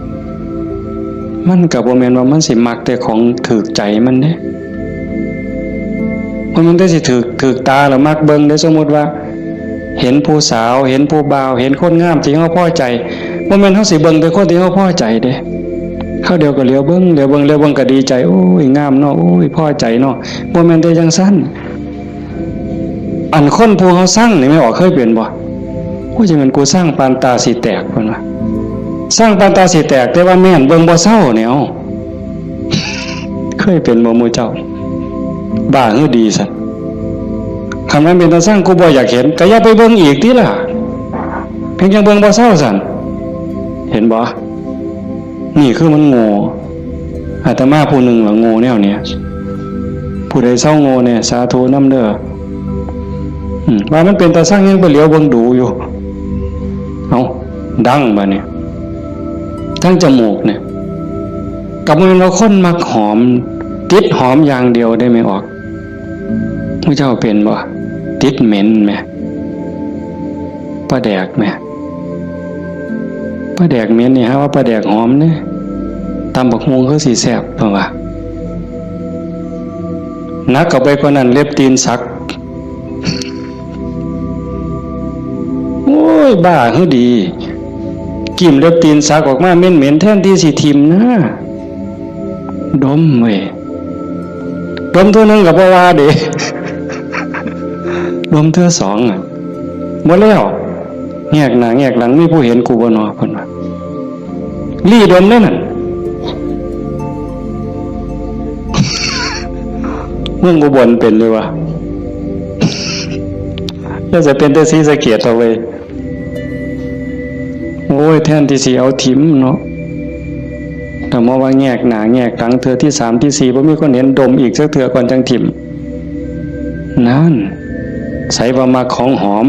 มันก็บ่แม่นว่ามันสิมักแต่ของถูกใจมันเด้มันได้สิถูกตาแล้วมักเบิ่งได้สมมุติว่าเห็นผู้สาวเห็นผู้บ่าวเห็นคนงามที่เฮาพอใจบ่แม่นเฮาสิเบิ่งแต่คนที่เฮาพอใจเด้เข้าเดียวก็เลี้ยวเบิ่งก็ดีใจโอ้ยงามเนาะโอ้ยพอใจเนาะบ่แม่นแต่จังซั่นอันคนผู้เฮาสร้างนี่ไม่ออกเคยเป็นบ่โอ้ยจังมันกูสร้างปานตาสิแตกเพิ่นว่าสร้างปานตาสิแตกแต่ว่าแม่นเบิ่งบ่เศร้าเนี่ยเอาเคยเป็นบ่หมู่เจ้าบ้าคือดีซั่นคันมันเป็นตาสร้างกูบ่อยากเห็นก็อย่าไปเบิ่งอีกติล่ะเพียงจังเบิ่งบ่เศร้าซั่นเห็นบ่นี่คือมันโง่อาตมาผู้หนึ่งหลังโง่แนวเนี้ยผู้ใดเศร้าโง่เนี่ยสาธุน้ำเด้อว่ามันเป็นตาสร้างยังไปเหลียวเบิ่งดูอยู่เอาดังบ่เนี่ยทั้งจมูกเนี่ยกับมันเราคนมักหอมติดหอมอย่างเดียวได้ไม่ออกพระเจ้าเป็นบ่ติดเหม็นไหมปลาแดกไหมปลาแดกเหม็นนี่ฮะว่าปลาแดกหอมเนี่ยตำบักฮวงเขาสีแสบเพราะว่านักกับไปกว่านั้นเล็บตีนสักโอ้ยบ้าคือดีกิ่มเล็บตีนสักออกมาเหม็นแทนที่สีทิมนะดมเว้ยดมตัวนึงกับว่า เด้ดมเท่าสองอ่ะหมดแล้วแงกหน้าแงกหลังมีผู้เห็นกูบ่นอเพิ่นว่าลี่ดมนั่นน่ะเมืองอุบลเป็นเลยวะน่าจะเป็นแต่ศรีสะเกษเอาไว้โอ้ยแทนที่สิเอาถิ่มเนาะแต่มาว่าแงกหน้าแงกหลังเทื่อที่3ที่4บ่มีคนเห็นดมอีกสักเทื่อก่อนจังถิ่มนั่นใส่ว่ามาของหอม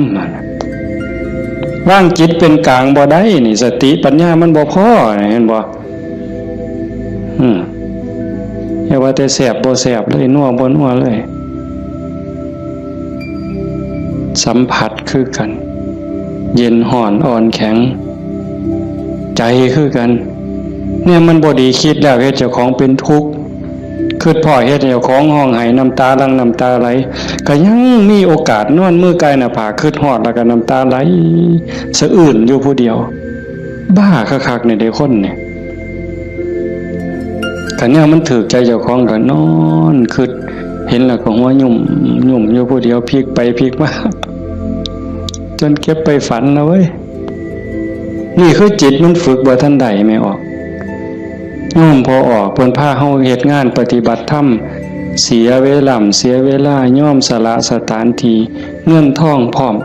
วางจิตเป็นกลางบ่ได้นี่สติปัญญามันบ่พอเห็นบ่อย่าว่าแต่แสบบ่แสบเลยนัวบ่นัวเลยสัมผัสคือกันเย็นห่อนอ่อนแข็งใจคือกันเนี่ยมันบ่ดีคิดแล้วเฮ็ดเจ้าของเป็นทุกข์คือพ่อเฮ็ดเจ้าของห้องไห้น้ำตาลังน้ำตาไหลก็ยังมีโอกาสนอนมือกายหน้าผากคิดฮอดแล้วก็น้ำตาไหลสะอื้นอยู่ผู้เดียวบ้าคักๆในเด็กคนเนี่ยก็เนี่ยมันถูกใจเจ้าของก็นอนคิดเห็นแล้วก็หัวยุ่มอยู่ผู้เดียวพลิกไปพลิกมาจนเก็บไปฝันแล้วเว้ยนี่คือจิตมันฝึกบ่ทันใดไม่ออกย่อมพอออกเพิ่นพาเฮาเฮ็ดงานปฏิบัติธรรมเสียเวลาย่อมสละสถานที่เงินทองพร้อม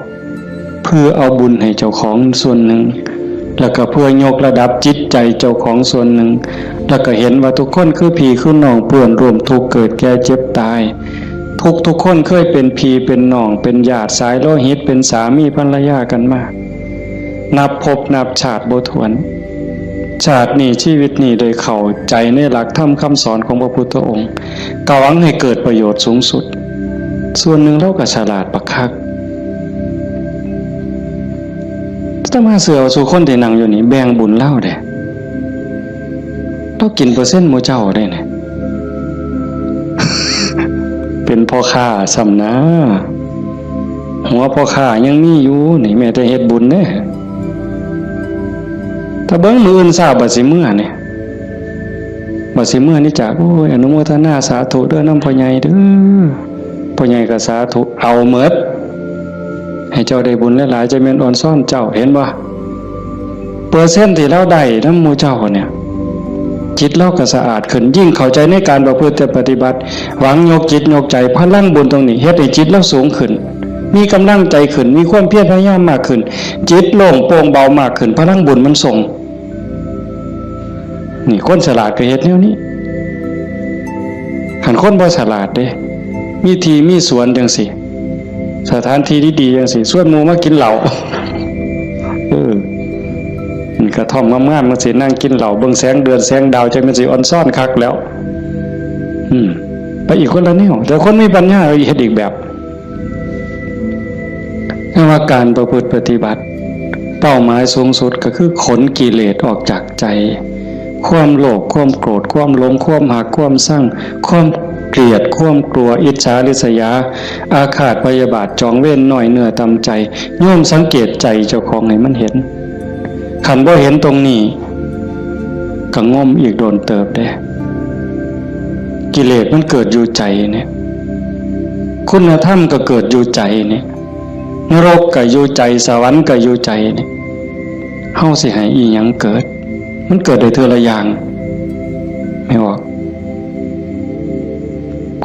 เพื่อเอาบุญให้เจ้าของส่วนหนึ่งแล้วก็เพื่อยกระดับจิตใจเจ้าของส่วนหนึ่งแล้วก็เห็นว่าทุกคนคือพี่คือน้องเปื้อนร่วมทุกข์เกิดแก่เจ็บตายทุกคนเคยเป็นพี่เป็นน้องเป็นญาติสายโลหิตเป็นสามีภรรยากันมานับภพนับชาติบ่ถ้วนชาตินี้ชีวิตนี้โดยเข้าใจในหลักธรรมคำสอนของพระพุทธองค์กหวังให้เกิดประโยชน์สูงสุดส่วนหนึ่งเราก็ฉลาดปักคักถ้ามาเสือสู่คนที่นั่งอยู่นี่แบ่งบุญเล่าเด้เรากินเปอร์เซ็นต์หมู่เจ้าได้เนี่ย เป็นพ่อค้าซ้ำนะหัวพ่อค้ายังมีอยู่นี่แม้แต่เฮ็ดบุญเนี่ยถ้าเบิ้งมืออื่นทราบบัดสิเมื่อเนี่ยบัดสิเมื่อนี่จากโอ้ยอนุโมทนาสาธุเด้อน้ำพ่อใหญ่เด้อพ่อใหญ่ก็สาธุเอาเมิดให้เจ้าได้บุญหลายๆจะเป็นอ่อนซ่อนเจ้าเห็นบ่เปอร์เซ็นต์ที่เราได้นำหมู่เจ้าเนี่ยจิตเราก็สะอาดขึ้นยิ่งเข้าใจในการประพฤติปฏิบัติหวังยกจิตยกใจพลังบุญตรงนี้เฮ็ดให้จิตเราสูงขึ้นมีกำลังใจขึ้นมีความเพียรพยายามมากขึ้นจิตโล่งโปร่งเบามากขึ้นพลังบุญมันส่งนี่คนฉลาดก็เฮ็ดแนวนี้หันคนบ่ฉลาดเด้มีที่มีสวนจังซี่สถานที่ดีๆจังซี่ส่วนหมู่มากินเหล้านี่กระท่อมงามๆมันสินั่งกินเหล้าเบิ่งแสงเดือนแสงดาวจังมันสิอ่อนซ่อนคักแล้วไปอีกคนละแนวแต่คนมีปัญญาเฮ็ดอีกแบบว่าการประพฤติปฏิบัติเป้าหมายสูงสุดก็คือขนกิเลสออกจากใจความโลภความโกรธความหลงความหักความสั่งความเกลียดความกลัวอิจฉาริษยาอาฆาตพยาบาทจองเวรหน่อยเนื้อตำใจโยมสังเกตใจเจ้าของให้มันเห็นขันบ่เห็นตรงนี้ก็ง่มอีกโดนเติบได้กิเลสมันเกิดอยู่ใจเนี่ยคุณธรรมก็เกิดอยู่ใจเนี่ยนรกก็อยู่ใจสวรรค์ก็อยู่ใจเนี่ยเฮาสิให้อีหยังเกิดมันเกิดได้เทื่อละอย่างไม่ออก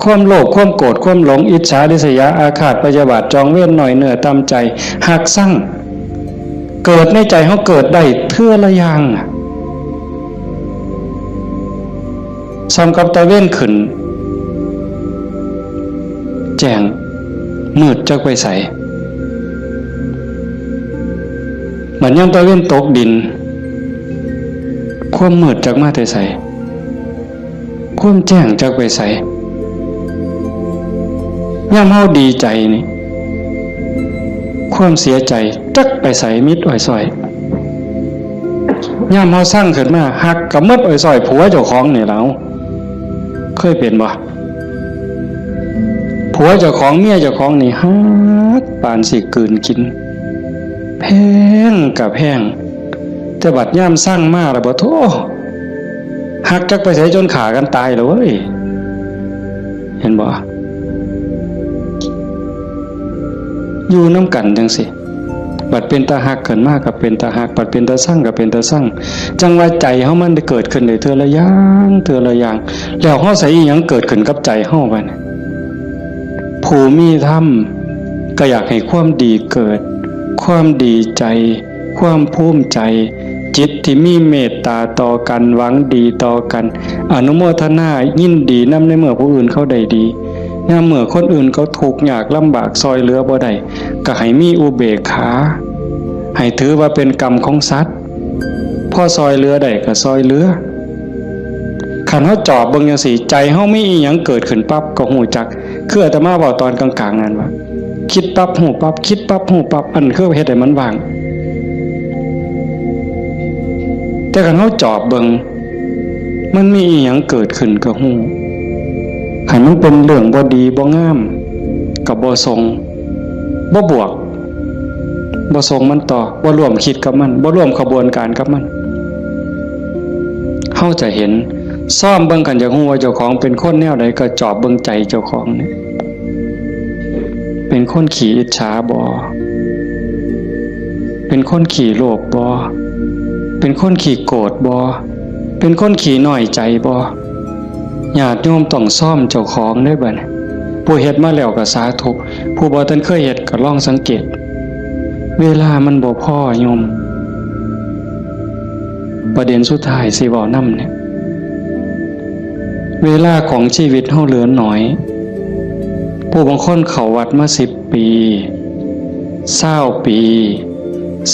ความโลภความโกรธความหลงอิจฉาริษยาอาฆาตพยาบาทจองเวรหน่อยเนื้อตามใจหักสั่งเกิดในใจเฮาเกิดได้เทื่อละอย่างซ้ำกับตะเว้นขึ้นแจ้งมืดจักไปใสเหมือนยามตะเว้นตกดินความมืดจักมาแต่ใสความแจ้งจักไปใสยามเฮาดีใจนี่ความเสียใจจักไปใสมิดอ้อยซอยยามเฮาสร้างขึ้นมาหักกับมิดอ้อยซอยผัวเจ้าของนี่แล้วเคยเป็นบ่ผัวเจ้าของเมียเจ้าของนี่ฮักปานสิกลืนกินแพงกับแพงแต่บัดย่ามสร้างมาแล้วบ่โธ่หักจักไปใส่จนขากันตายแล้วเว้ยเห็นบ่อยู่น้ำกันจังสิบัดเป็นตาหักเกินมากกับเป็นตาหักบัดเป็นตาสร้างกับเป็นตาสร้างจังว่าใจเฮามันได้เกิดขึ้นได้เทื่อละอย่างแล้วเฮาใส่อีหยังเกิดขึ้นกับใจเฮาบัดนี้ผู้มีธรรมก็อยากให้ความดีเกิดความดีใจความภูมิใจจิตที่มีเมตตาต่อกันหวังดีต่อกันอนุโมทนายินดีนำในเมื่อผู้อื่นเขาได้ดียามเมื่อคนอื่นเขาทุกข์ยากลำบากซอยเหลือบ่ได้ก็ให้มีอุเบกขา ให้ถือว่าเป็นกรรมของสัตว์พ่อซอยเรือได้ก็ซอยเรือขันเฮาจอบเบิ่งจังซี่ใจเฮามีอีหยังเกิดขึ้นปั๊บก็ฮู้จักคืออาตมาบอกตอนกลางๆนั่นว่าคิดปั๊บฮู้ปั๊บคิดปั๊บฮู้ปั๊บอันคือเฮ็ดให้มันว่างแต่ขันเฮาจอบเบิ่งมันมีอีหยังเกิดขึ้นก็ฮู้ให้มันเป็นเรื่องบ่ดีบ่งามก็บ่ทรงบ่บวกบ่ส่งมันต่อบ่ร่วมคิดกับมันบ่ร่วมขบวนการกับมันเฮาจะเห็นซ่อมเบิ่งกันจากฮู้ว่าเจ้าของเป็นคนแนวใดก็จอบเบิ่งใจเจ้าของนี่เป็นคนขี้อิจฉาบ่เป็นคนขี้โลภบ่เป็นคนขี้โกรธบ่เป็นคนขี้น้อยใจบ่ญาติโยมต้องซ่อมเจ้าของได้บัดนี้ผู้เฮ็ดมาแล้วก็สาธุผู้บ่ทันเคยเฮ็ดก็ลองสังเกตเวลามันบ่พอโยมประเด็นสุดท้ายสิเว้านำเนี่ยเวลาของชีวิตเฮาเหลือน้อยผู้บางคนเข้าวัดมา10 ปี20 ปี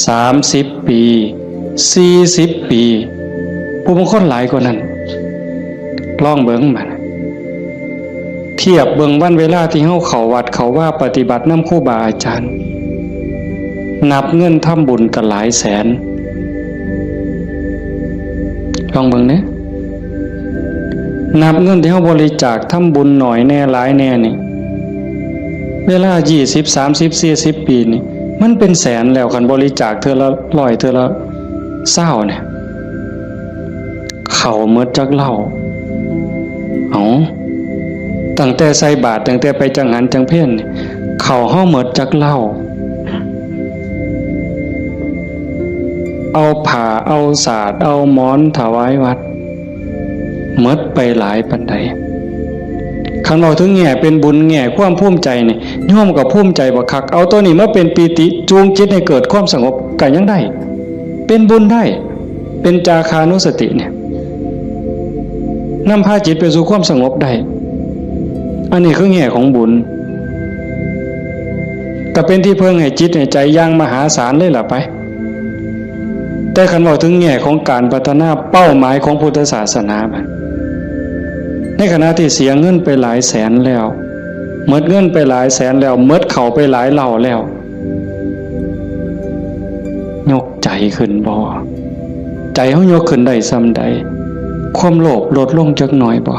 30 ปี40 ปีผู้บางคนหลายกว่านั้นลองเบิ่งมันเทียบเบิ่งวันเวลาที่เฮาเข้าวัดเข้าว่าปฏิบัตินำครูบาอาจารย์นับเงินทำบุญกันหลายแสนลองเบิ่งเนี่ยนับเงินที่เฮาบริจาคทำบุญหน่อยแน่หลายแน่นี่เวลา20 30 40 ปีนี่มันเป็นแสนแล้วคันบริจาคเทื่อละ100เทื่อละ20เนี่ยเข้าหมดจักเหล้าตั้งแต่ใส่บาตรตั้งแต่ไปจังหันจังเพ่นเข้าเฮาหมดจักเหล้าเอาผ้าเอาสาดเอาหมอนถวายวัดหมดไปหลายปานใดคันเว้าถึงแง่เป็นบุญแง่ความภูมิใจนี่โยมก็ภูมิใจบ่คักเอาตัวนี้มาเป็นปีติจูงจิตให้เกิดความสงบก็ยังได้เป็นบุญได้เป็นจาคานุสติเนี่ยนำพาจิตไปสู่ความสงบได้อันนี้คือแง่ของบุญก็เป็นที่เพิ่งให้จิตให้ใจอย่างมหาศาลเลยล่ะไปแต่คันบอกถึงแง่ของการพัฒนาเป้าหมายของพุทธศาสนาในขณะที่เสียเงินไปหลายแสนแล้วหมดเงินไปหลายแสนแล้วหมดเข่าไปหลายเหล่าแล้วยกใจขึ้นบ่ใจเฮายกขึ้นได้ส่ำใดความโลภลดลงจักหน่อยบ่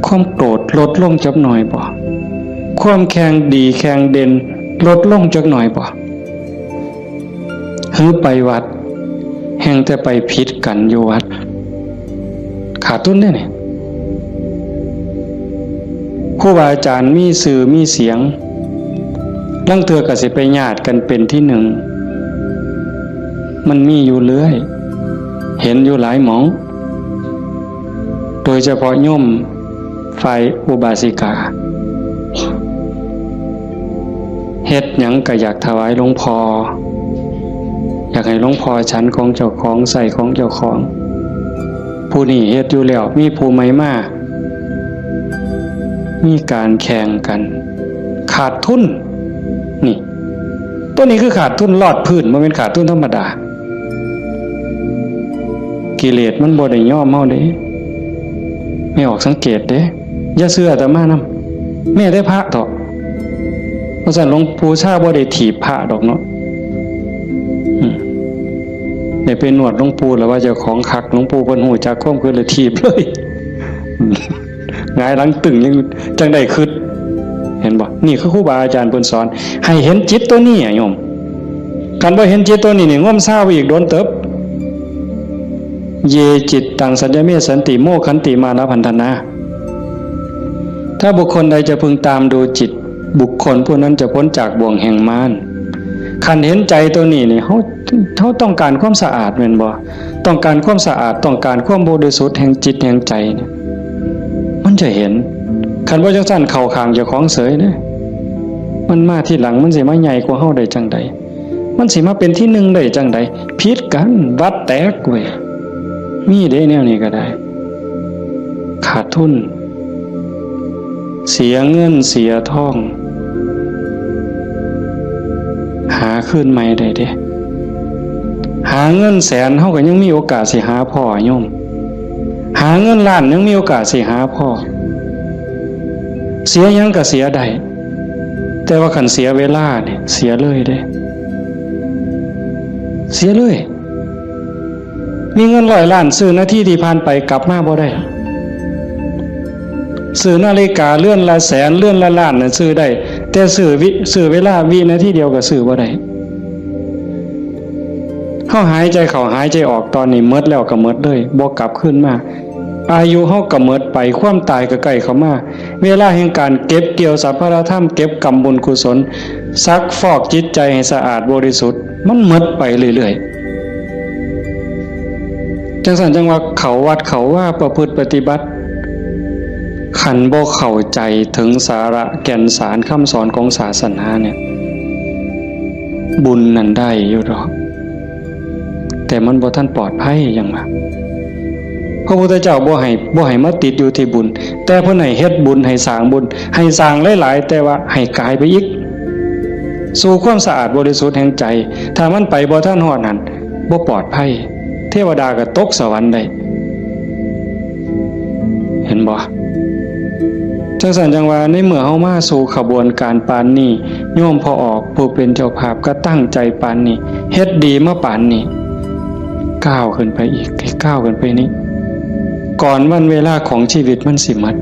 ความโกรธลดลงจักหน่อยบ่ความแข็งดีแข็งเด่นลดลงจักหน่อยบ่หือไปวัดแห่งแต่ไปผิดกันอยู่วัดขาดทุนได้นี่ครูบาอาจารย์มีสื่อมีเสียงลังเทื่อก็สิไปญาติกันเป็นที่หนึ่งมันมีอยู่เรื่อยเห็นอยู่หลายหมองโดยเฉพาะโยมฝ่ายอุบาสิกาเฮ็ดหยังก็อยากถวายหลวงพ่ออยากให้หลวงพ่อฉันของเจ้าของใส่ของเจ้าของผู้นี้เฮ็ดอยู่แล้วมีผู้ใหม่มามีการแข่งกันขาดทุนนี่ตัวนี้คือขาดทุนลอดพื้นบ่แม่นขาดทุนธรรมดากิเลสมันบ่ได้ย่อมเฮาเด้ไม่ออกสังเกตเด้อย่าเชื่ออาตมานำแม่ได้พระดอกเพราะฉะนั้นหลวงปู่ชาบ่ได้ถีบพระดอกเนาะได้ไปนวดหลวงปู่แล้วว่าเจ้าของคักหลวงปู่เพิ่นฮู้จักความคือเลยถีบเลยหงายหลังตึงยังจังได้คิดเห็นบ่นี่คือครูบาอาจารย์เพิ่นสอนให้เห็นจิตตัวนี้โยมคันบ่เห็นจิตตัวนี้นี่ง่มซ่าไปอีกโดนเติบเยจิตตังสัญญเมสันติโมขันติมานะพันธนาถ้าบุคคลใดจะพึงตามดูจิตบุคคลผู้นั้นจะพ้นจากบ่วงแห่งมารคันเห็นใจตัวนี้นี่เขาต้องการความสะอาดแม่นบ่ต้องการความสะอาดต้องการความบริสุทธิ์แห่งจิตแห่งใจเนี่ยมันจะเห็นคันว่าจังซั่นเข้าข้างเจ้าของเสยเด้มันมาที่หลังมันสิมาใหญ่กว่าเฮาได้จังใดมันสิมาเป็นที่หนึ่งได้จังใดผิดกันวัดแตกเว้ยมีได้แนวนี้ก็ได้ขาดทุนเสียเงินเสียทอง หาขึ้นใหม่ได้เด้หาเงินแสนเฮาก็ยังมีโอกาสสิหาพ่อโยมหาเงินล้านยังมีโอกาสสิหาพ่อเสียยังก็เสียได้แต่ว่าคันเสียเวลาเนี่ยเสียเลยเด้เสียเลยมีเงิน100 ล้านซื้อนาทีที่ผ่านไปกลับมาบ่ได้ซื้อนาฬิกาเลื่อนละแสนเลื่อนละล้านน่ะซื้อได้แต่ซื้อเวลาวินาทีเดียวก็ซื้อบ่ได้เฮาหายใจเข้าหายใจออกตอนนี้หมดแล้วก็หมดเลยบ่กลับคืนมาอายุเฮาก็หมดไปความตายก็ใกล้เข้ามาเวลาแห่งการเก็บเกี่ยวสรรพธรรมเก็บกรรมบุญกุศลซักฟอกจิตใจให้สะอาดบริสุทธิ์มันหมดไปเรื่อยๆจังซั่นจังว่าเขาวัดเขาว่าประพฤติปฏิบัติขันบ่เข้าใจถึงสาระแก่นสารคำสอนของศาสนาเนี่ยบุญนั้นได้อยู่ดอกแต่มันบ่ทันปลอดภัยอย่างว่าพระพุทธเจ้าบ่ให้มาติดอยู่ที่บุญแต่เพิ่นให้เฮ็ดบุญให้สร้างบุญให้สร้างหลายๆแต่ว่าให้กายไปอีกสู่ความสะอาดบริสุทธิ์แห่งใจถ้ามันไปบ่ทันฮอดนั้นบ่ปลอดภัยเทวดาก็ตกสวรรค์ได้เห็นบ่จังซั่นจังว่าในเมื่อเฮามาสู่ขบวนการปานนี้โยมพอออกผู้เป็นเจ้าภาพก็ตั้งใจปานนี้เฮ็ดดีมาปานนี้ก้าวขึ้นไปอีกก้าวขึ้นไปนี้ก่อนวันเวลาของชีวิตมันสิหมด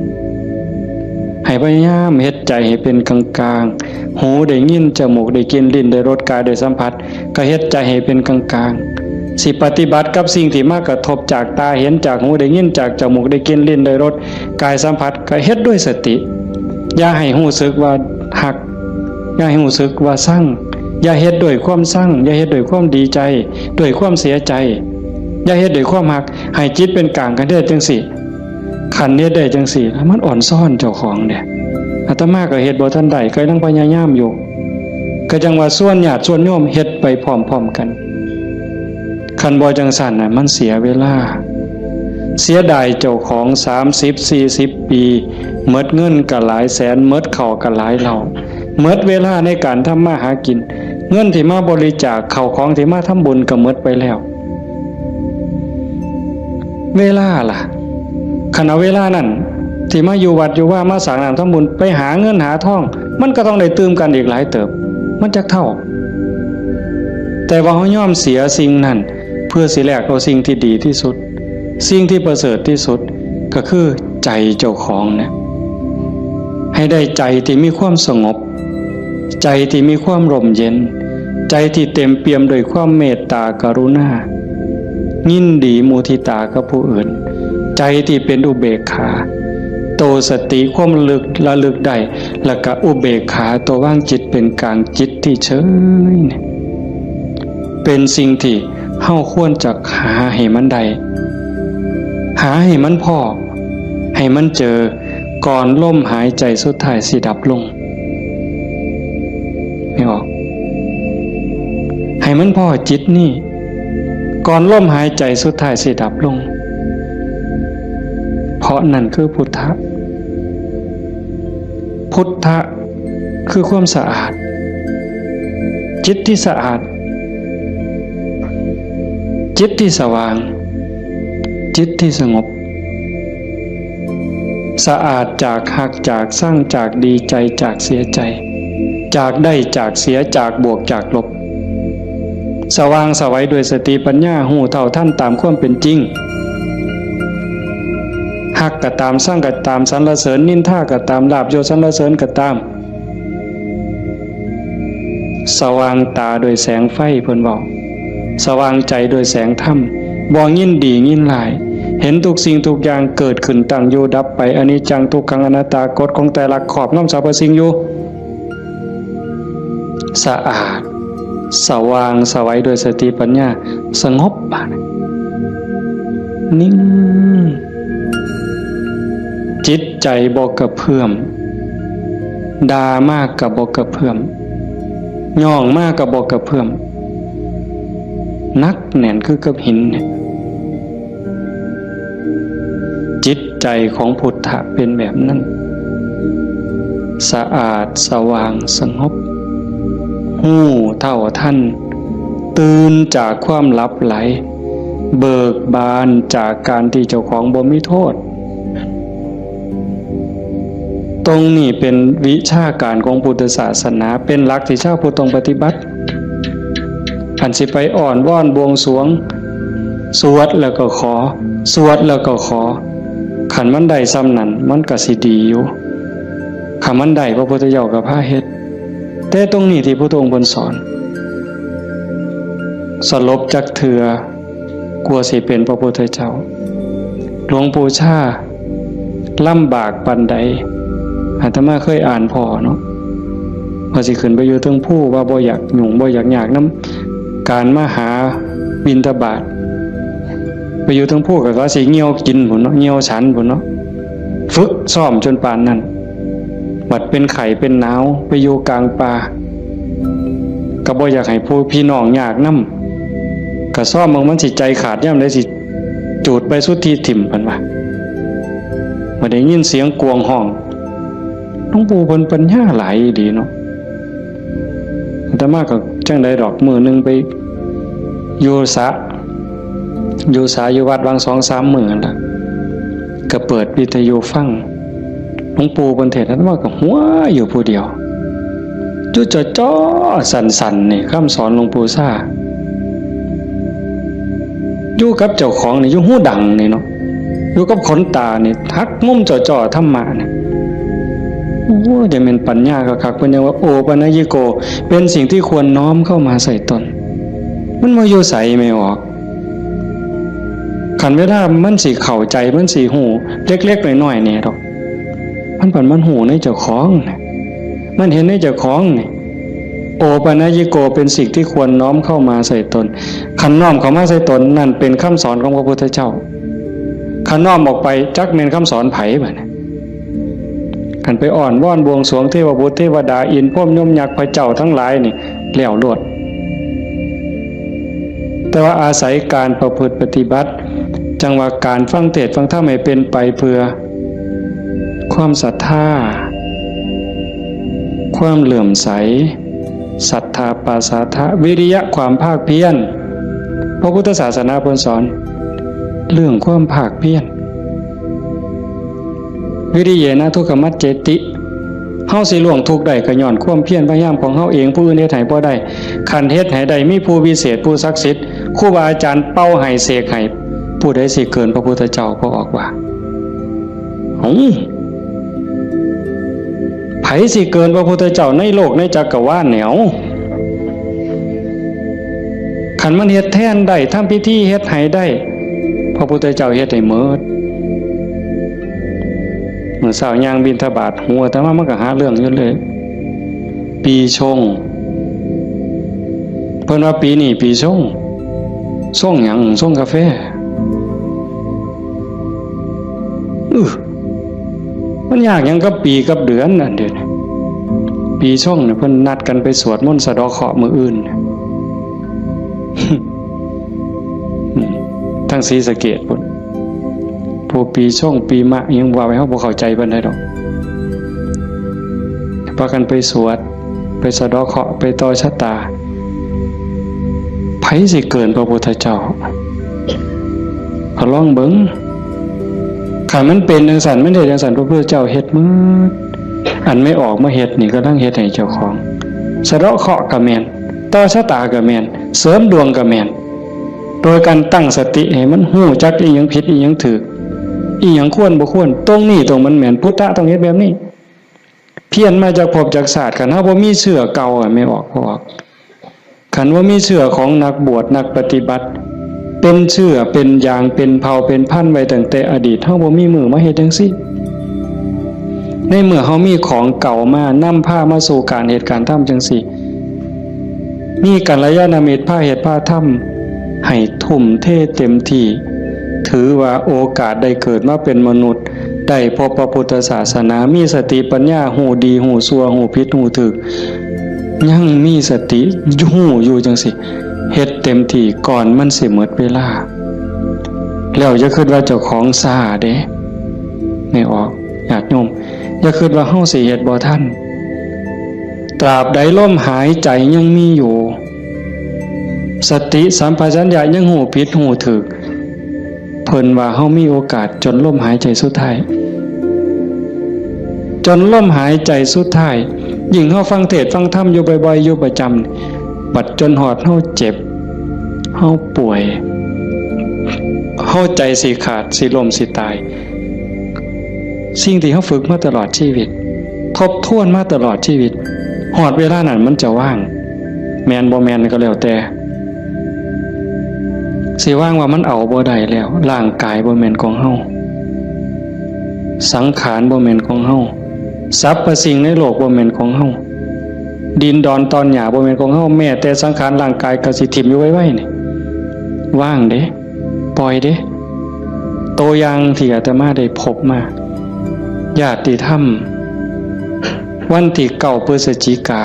ให้พยายามเฮ็ดใจให้เป็นกลางๆหูได้ยินจมูกได้กลิ่นลิ้นได้รสกายได้สัมผัสก็เฮ็ดใจให้เป็นกลางๆสิปฏิบัติกับสิ่งที่มากระทบจากตาเห็นจากหูได้ยินจากจมูกได้กลิ่นลิ้นได้รสกายสัมผัสก็เฮ็ดด้วยสติอย่าให้รู้สึกว่าหักอย่าให้รู้สึกว่าสั่งอย่าเฮ็ดด้วยความสั่งอย่าเฮ็ดด้วยความดีใจด้วยความเสียใจอย่าเฮ็ดด้วยความหักให้จิตเป็นกลางกันได้จังซี่ขันเฮ็ดได้จังซี่มันอ่อนซ่อนเจ้าของเด้อาตมาก็เฮ็ดบ่ทันได้ก็ยังพยายามอยู่ก็จังว่าส่วนญาติส่วนโยมเฮ็ดไปพร้อมๆกันคันบ่จังซั่นน่ะมันเสียเวลาเสียดายเจ้าของ30-40 ปีหมดเงินก็หลายแสนหมดข้าวก็หลายเหล่าหมดเวลาในการทำมาหากินเงินที่มาบริจาคข้าวของที่มาทำบุญก็หมดไปแล้วเวลาล่ะขณะเวลานั้นที่มาอยู่วัดอยู่ว่ามาสร้างน้ำทำบุญไปหาเงินหาทองมันก็ต้องได้ตื่มกันอีกหลายเติบมันจักเท่าแต่ว่าเขายอมเสียสิ่งนั้นเพื่อสิแลกเอาสิ่งที่ดีที่สุดสิ่งที่ประเสริฐที่สุดก็คือใจเจ้าของเนี่ยให้ได้ใจที่มีความสงบใจที่มีความร่มเย็นใจที่เต็มเปี่ยมด้วยความเมตตากรุณายินดีมุทิตากับผู้อื่นใจที่เป็นอุเบกขาโตสติความระลึกได้แล้วก็อุเบกขาตัวว่างจิตเป็นกลางจิตที่เฉยเป็นสิ่งที่เฮาควรจะหาให้มันได้หาให้มันพอให้มันเจอก่อนลมหายใจสุดท้ายสิดับลงไม่ออกให้มันพอจิตนี่ก่อนลมหายใจสุดท้ายสิดับลงเพราะนั่นคือพุทธะพุทธะคือความสะอาดจิตที่สะอาดจิตที่สว่างจิตที่สงบสะอาดจากหักจากสร้างจากดีใจจากเสียใจจากได้จากเสียจากบวกจากลบสว่างสวัยด้วยสติปัญญาหูเท่าท่านตามความเป็นจริงหักก็ตามสร้างก็ตามสรรเสริญนินทาก็ตามลาภยศสรรเสริญก็ตามสว่างตาโดยแสงไฟเพิ่นบอกสว่างใจโดยแสงธรรมบ่ยินดียินร้ายเห็นทุกสิ่งทุกอย่างเกิดขึ้นตั้งอยู่ดับไปอนิจจังทุกขังอนัตตากฎของแต่ละขอบงำสรรพสิ่งอยู่สะอาดสว่างสวัยโดยสติปัญญาสงบนิ่งจิตใจบ่กระเพื่อมด่ามากกับบ่กระเพื่อมย่องมากกับบ่กระเพื่อมนักแน่นคือกับหินเนี่ยจิตใจของพุทธะเป็นแบบนั้นสะอาดสว่างสงบ หู้เท่าท่านตื่นจากความลับไหลเบิกบานจากการที่เจ้าของบ่มีโทษตรงนี้เป็นวิชาการของพุทธศาสนาเป็นหลักที่ชาวพุทธต้องปฏิบัติอันสิไปอ่อนว่อนบวงสรวงสวดแล้วก็ขอสวดแล้วก็ขอขันมันได้ซ้ำนั้นมันก็สิดีอยู่ขันมันได้พระพุทธเจ้ากับพระเฮ็ดแต่ตรงนี้ที่พระองค์บนสอนสลบจักเถือกลัวสิเป็นพระพุทธเจ้าหลวงปู่ชาลำบากปันใดอาตมาเคยอ่านพอเนาะว่าสิขึ้นไปอยู่เทิงผู้ว่าบ่อยากหยุ่งบ่อยากยากน้ำการมาหาบิณฑบาตไปอยู่เทิงผู้ก็สิเหี่ยวกินพุ่นเนาะเหี่ยวฉันพุ่นเนาะฝึกซ้อมจนปานนั้นบัดเป็นไข้เป็นหนาวไปอยู่กลางป่าก็บ่อยากให้ผู้พี่น้องยากน้ำก็ซ้อมมันสิใจขาดย่ำได้สิจูดไปสุดที่ถิ่มเพิ่นว่าบ่ได้ยินเสียงกวงห้องหลวงปู่เพิ่นปัญญาหลายดีเนาะแต่มาก็จังได๋ดอกมื้อนึงไปอยู่สระอยู่วัดวัง 2-3 มื้อนั่นล่ะก็เปิดวิทยุฟังหลวงปู่เพิ่นเทศน์นั้นว่าก็หัวอยู่ผู้เดียวจุจ่อๆสั่นๆนี่คำสอนหลวงปู่ซ่าอยู่กับเจ้าของนี่อยู่หูดังนี่เนาะอยู่กับขนตานี่ทักมุมจ่อๆธรรมะนี่โอ้จะเป็นปัญญาคักๆเพิ่นยังว่าโอปัญญิโกเป็นสิ่งที่ควรน้อมเข้ามาใส่ตนมันบ่อยู่ไสไม่ออกคันเวลามันสิเข้าใจมันสิหูเล็กๆน้อยๆนี่ดอกมันหูในเจ้าของมันเห็นในเจ้าของนี่โอปัญญิโกเป็นสิ่งที่ควรน้อมเข้ามาใส่ตนคันน้อมเข้ามาใส่ตนนั่นเป็นคำสอนของพระพุทธเจ้าคันน้อมออกไปจักแม่นคำสอนไผบัดนี้คันไปอ่อนว่อนบวงสรวงเทวบุตรเทวดาอินทร์พรหมยมยักษ์พระเจ้าทั้งหลายนี่แล้วโลดแต่ว่าอาศัยการประพฤติปฏิบัติจังว่าการฟังเทศน์ฟังธรรมให้เป็นไปเพื่อความศรัทธาความเหลื่อมใสศรัทธาปาสาทะวิริยะความภาคเพียรพระพุทธศาสนาเพิ่นสอนเรื่องความภาคเพียรวิริเยนะทุกขมัจเจติเฮาสิล่วงทุกข์ได้ก็ย้อนความเพียรพยายามของเฮาเองผู้อื่นเฮ็ดให้บ่ได้คันเฮ็ดให้ได้มีผู้วิเศษผู้ศักดิ์สิทธิ์ครูบาอาจารย์เป้าให้เสกให้ผู้ใดสิเกินพระพุทธเจ้าก็ออกว่าไผสิเกินพระพุทธเจ้าในโลกในจักรวาลแนวคันมันเฮ็ดแทนได้ทำพิธีเฮ็ดให้ได้พระพุทธเจ้าเฮ็ดให้หมดเมื่อเช้าย่างบิณฑบาตหัวแต่ว่ามันก็หาเรื่องอยู่เลยปีชงเพิ่นว่าปีนี้ปีชงส่งหยังส่งกาแฟมันยากหยังกับปีกับเดือนนั่นเด้อปีชงเนี่ยเพิ่นนัดกันไปสวดมนต์สะเดาะเคราะห์มื้ออื่นทั้งศรีสะเกษพุ่นพวกปีช่องปีมะยังว่าไว้เฮาบ่เข้าใจปานใดดอกพากันไปสวดไปสะเดาะเคราะห์ไปต่อชะตาไผสิเกินพระพุทธเจ้าก็ลองเบิ่งคันมันเป็นจังซั่นมันได้จังซั่นพระพุทธเจ้าเฮ็ดหมดอันไม่ออกมาเฮ็ดนี่ก็ต้องเฮ็ดให้เจ้าของสะเดาะเคราะห์ก็แม่นต่อชะตาก็แม่นเสริมดวงก็แม่นโดยการตั้งสติให้มันฮู้จักอีหยังผิดอีหยังถูกอีหยังควรบ่ควรตรงนี้ตรงมันแม่นพุทธะต้องเฮ็ดแบบนี้เพี้ยนมาจากภพจากศาสตร์คันเฮาบ่มีเชื่อเก่าไม่ออกบ่ออกคันว่ามีเชื่อของนักบวชนักปฏิบัติเป็นเชื่อเป็นอย่างเป็นเผ่าเป็นพันธุ์ไว้ตั้งแต่อดีตเฮาบ่มีมือมาเฮ็ดจังซี่ในเมื่อเฮามีของเก่ามานำพามาสู่การเหตุการณ์ทำจังซี่มีกัลยาณมิตรพาเหตุพาทำให้ทุ่มเทเต็มที่ถือว่าโอกาสได้เกิดมาเป็นมนุษย์ได้พบพระพุทธศาสนามีสติปัญญาหูดีหูชั่วหูผิดหูถูกยังมีสติหูอยู่จังสิเฮ็ดเต็มที่ก่อนมันสิหมดเวลาแล้วอย่าคิดว่าเจ้าของซ่าเด้ไม่ออกญาติโยมอย่าคิดว่าเฮาสิเฮ็ดบ่ทัน ตราบใดลมหายใจยังมีอยู่สติสัมปชัญญะยังหูผิดหูถูกเพิ่นว่าเฮามีโอกาสจนลมหายใจสุดท้ายจนลมหายใจสุดท้ายยิ่งเฮาฟังเทศน์ฟังธรรมอยู่บ่อยๆอยู่ประจำบัดจนหอดเฮาเจ็บเฮาป่วยเฮาใจสิขาดสิล้มสิตายสิ่งที่เฮาฝึกมาตลอดชีวิตทบทวนมาตลอดชีวิตหอดเวลานั้นมันจะว่างแม่นบ่แม่นก็แล้วแต่สิว่างว่ามันเอาบ่ได้แล้วร่างกายบ่แม่นของเฮาสังขารบ่แม่นของเฮาสรรพสิ่งในโลกบ่แม่นของเฮาดินดอนตอนหญ้าบ่แม่นของเฮาแม้แต่สังขารร่างกายก็สิถิ่มอยู่ไว้ๆนี่ว่างเด้ปล่อยเด้ตัวอย่างที่อาตมาได้พบมาญาติธรรมวันที่9 พฤศจิกา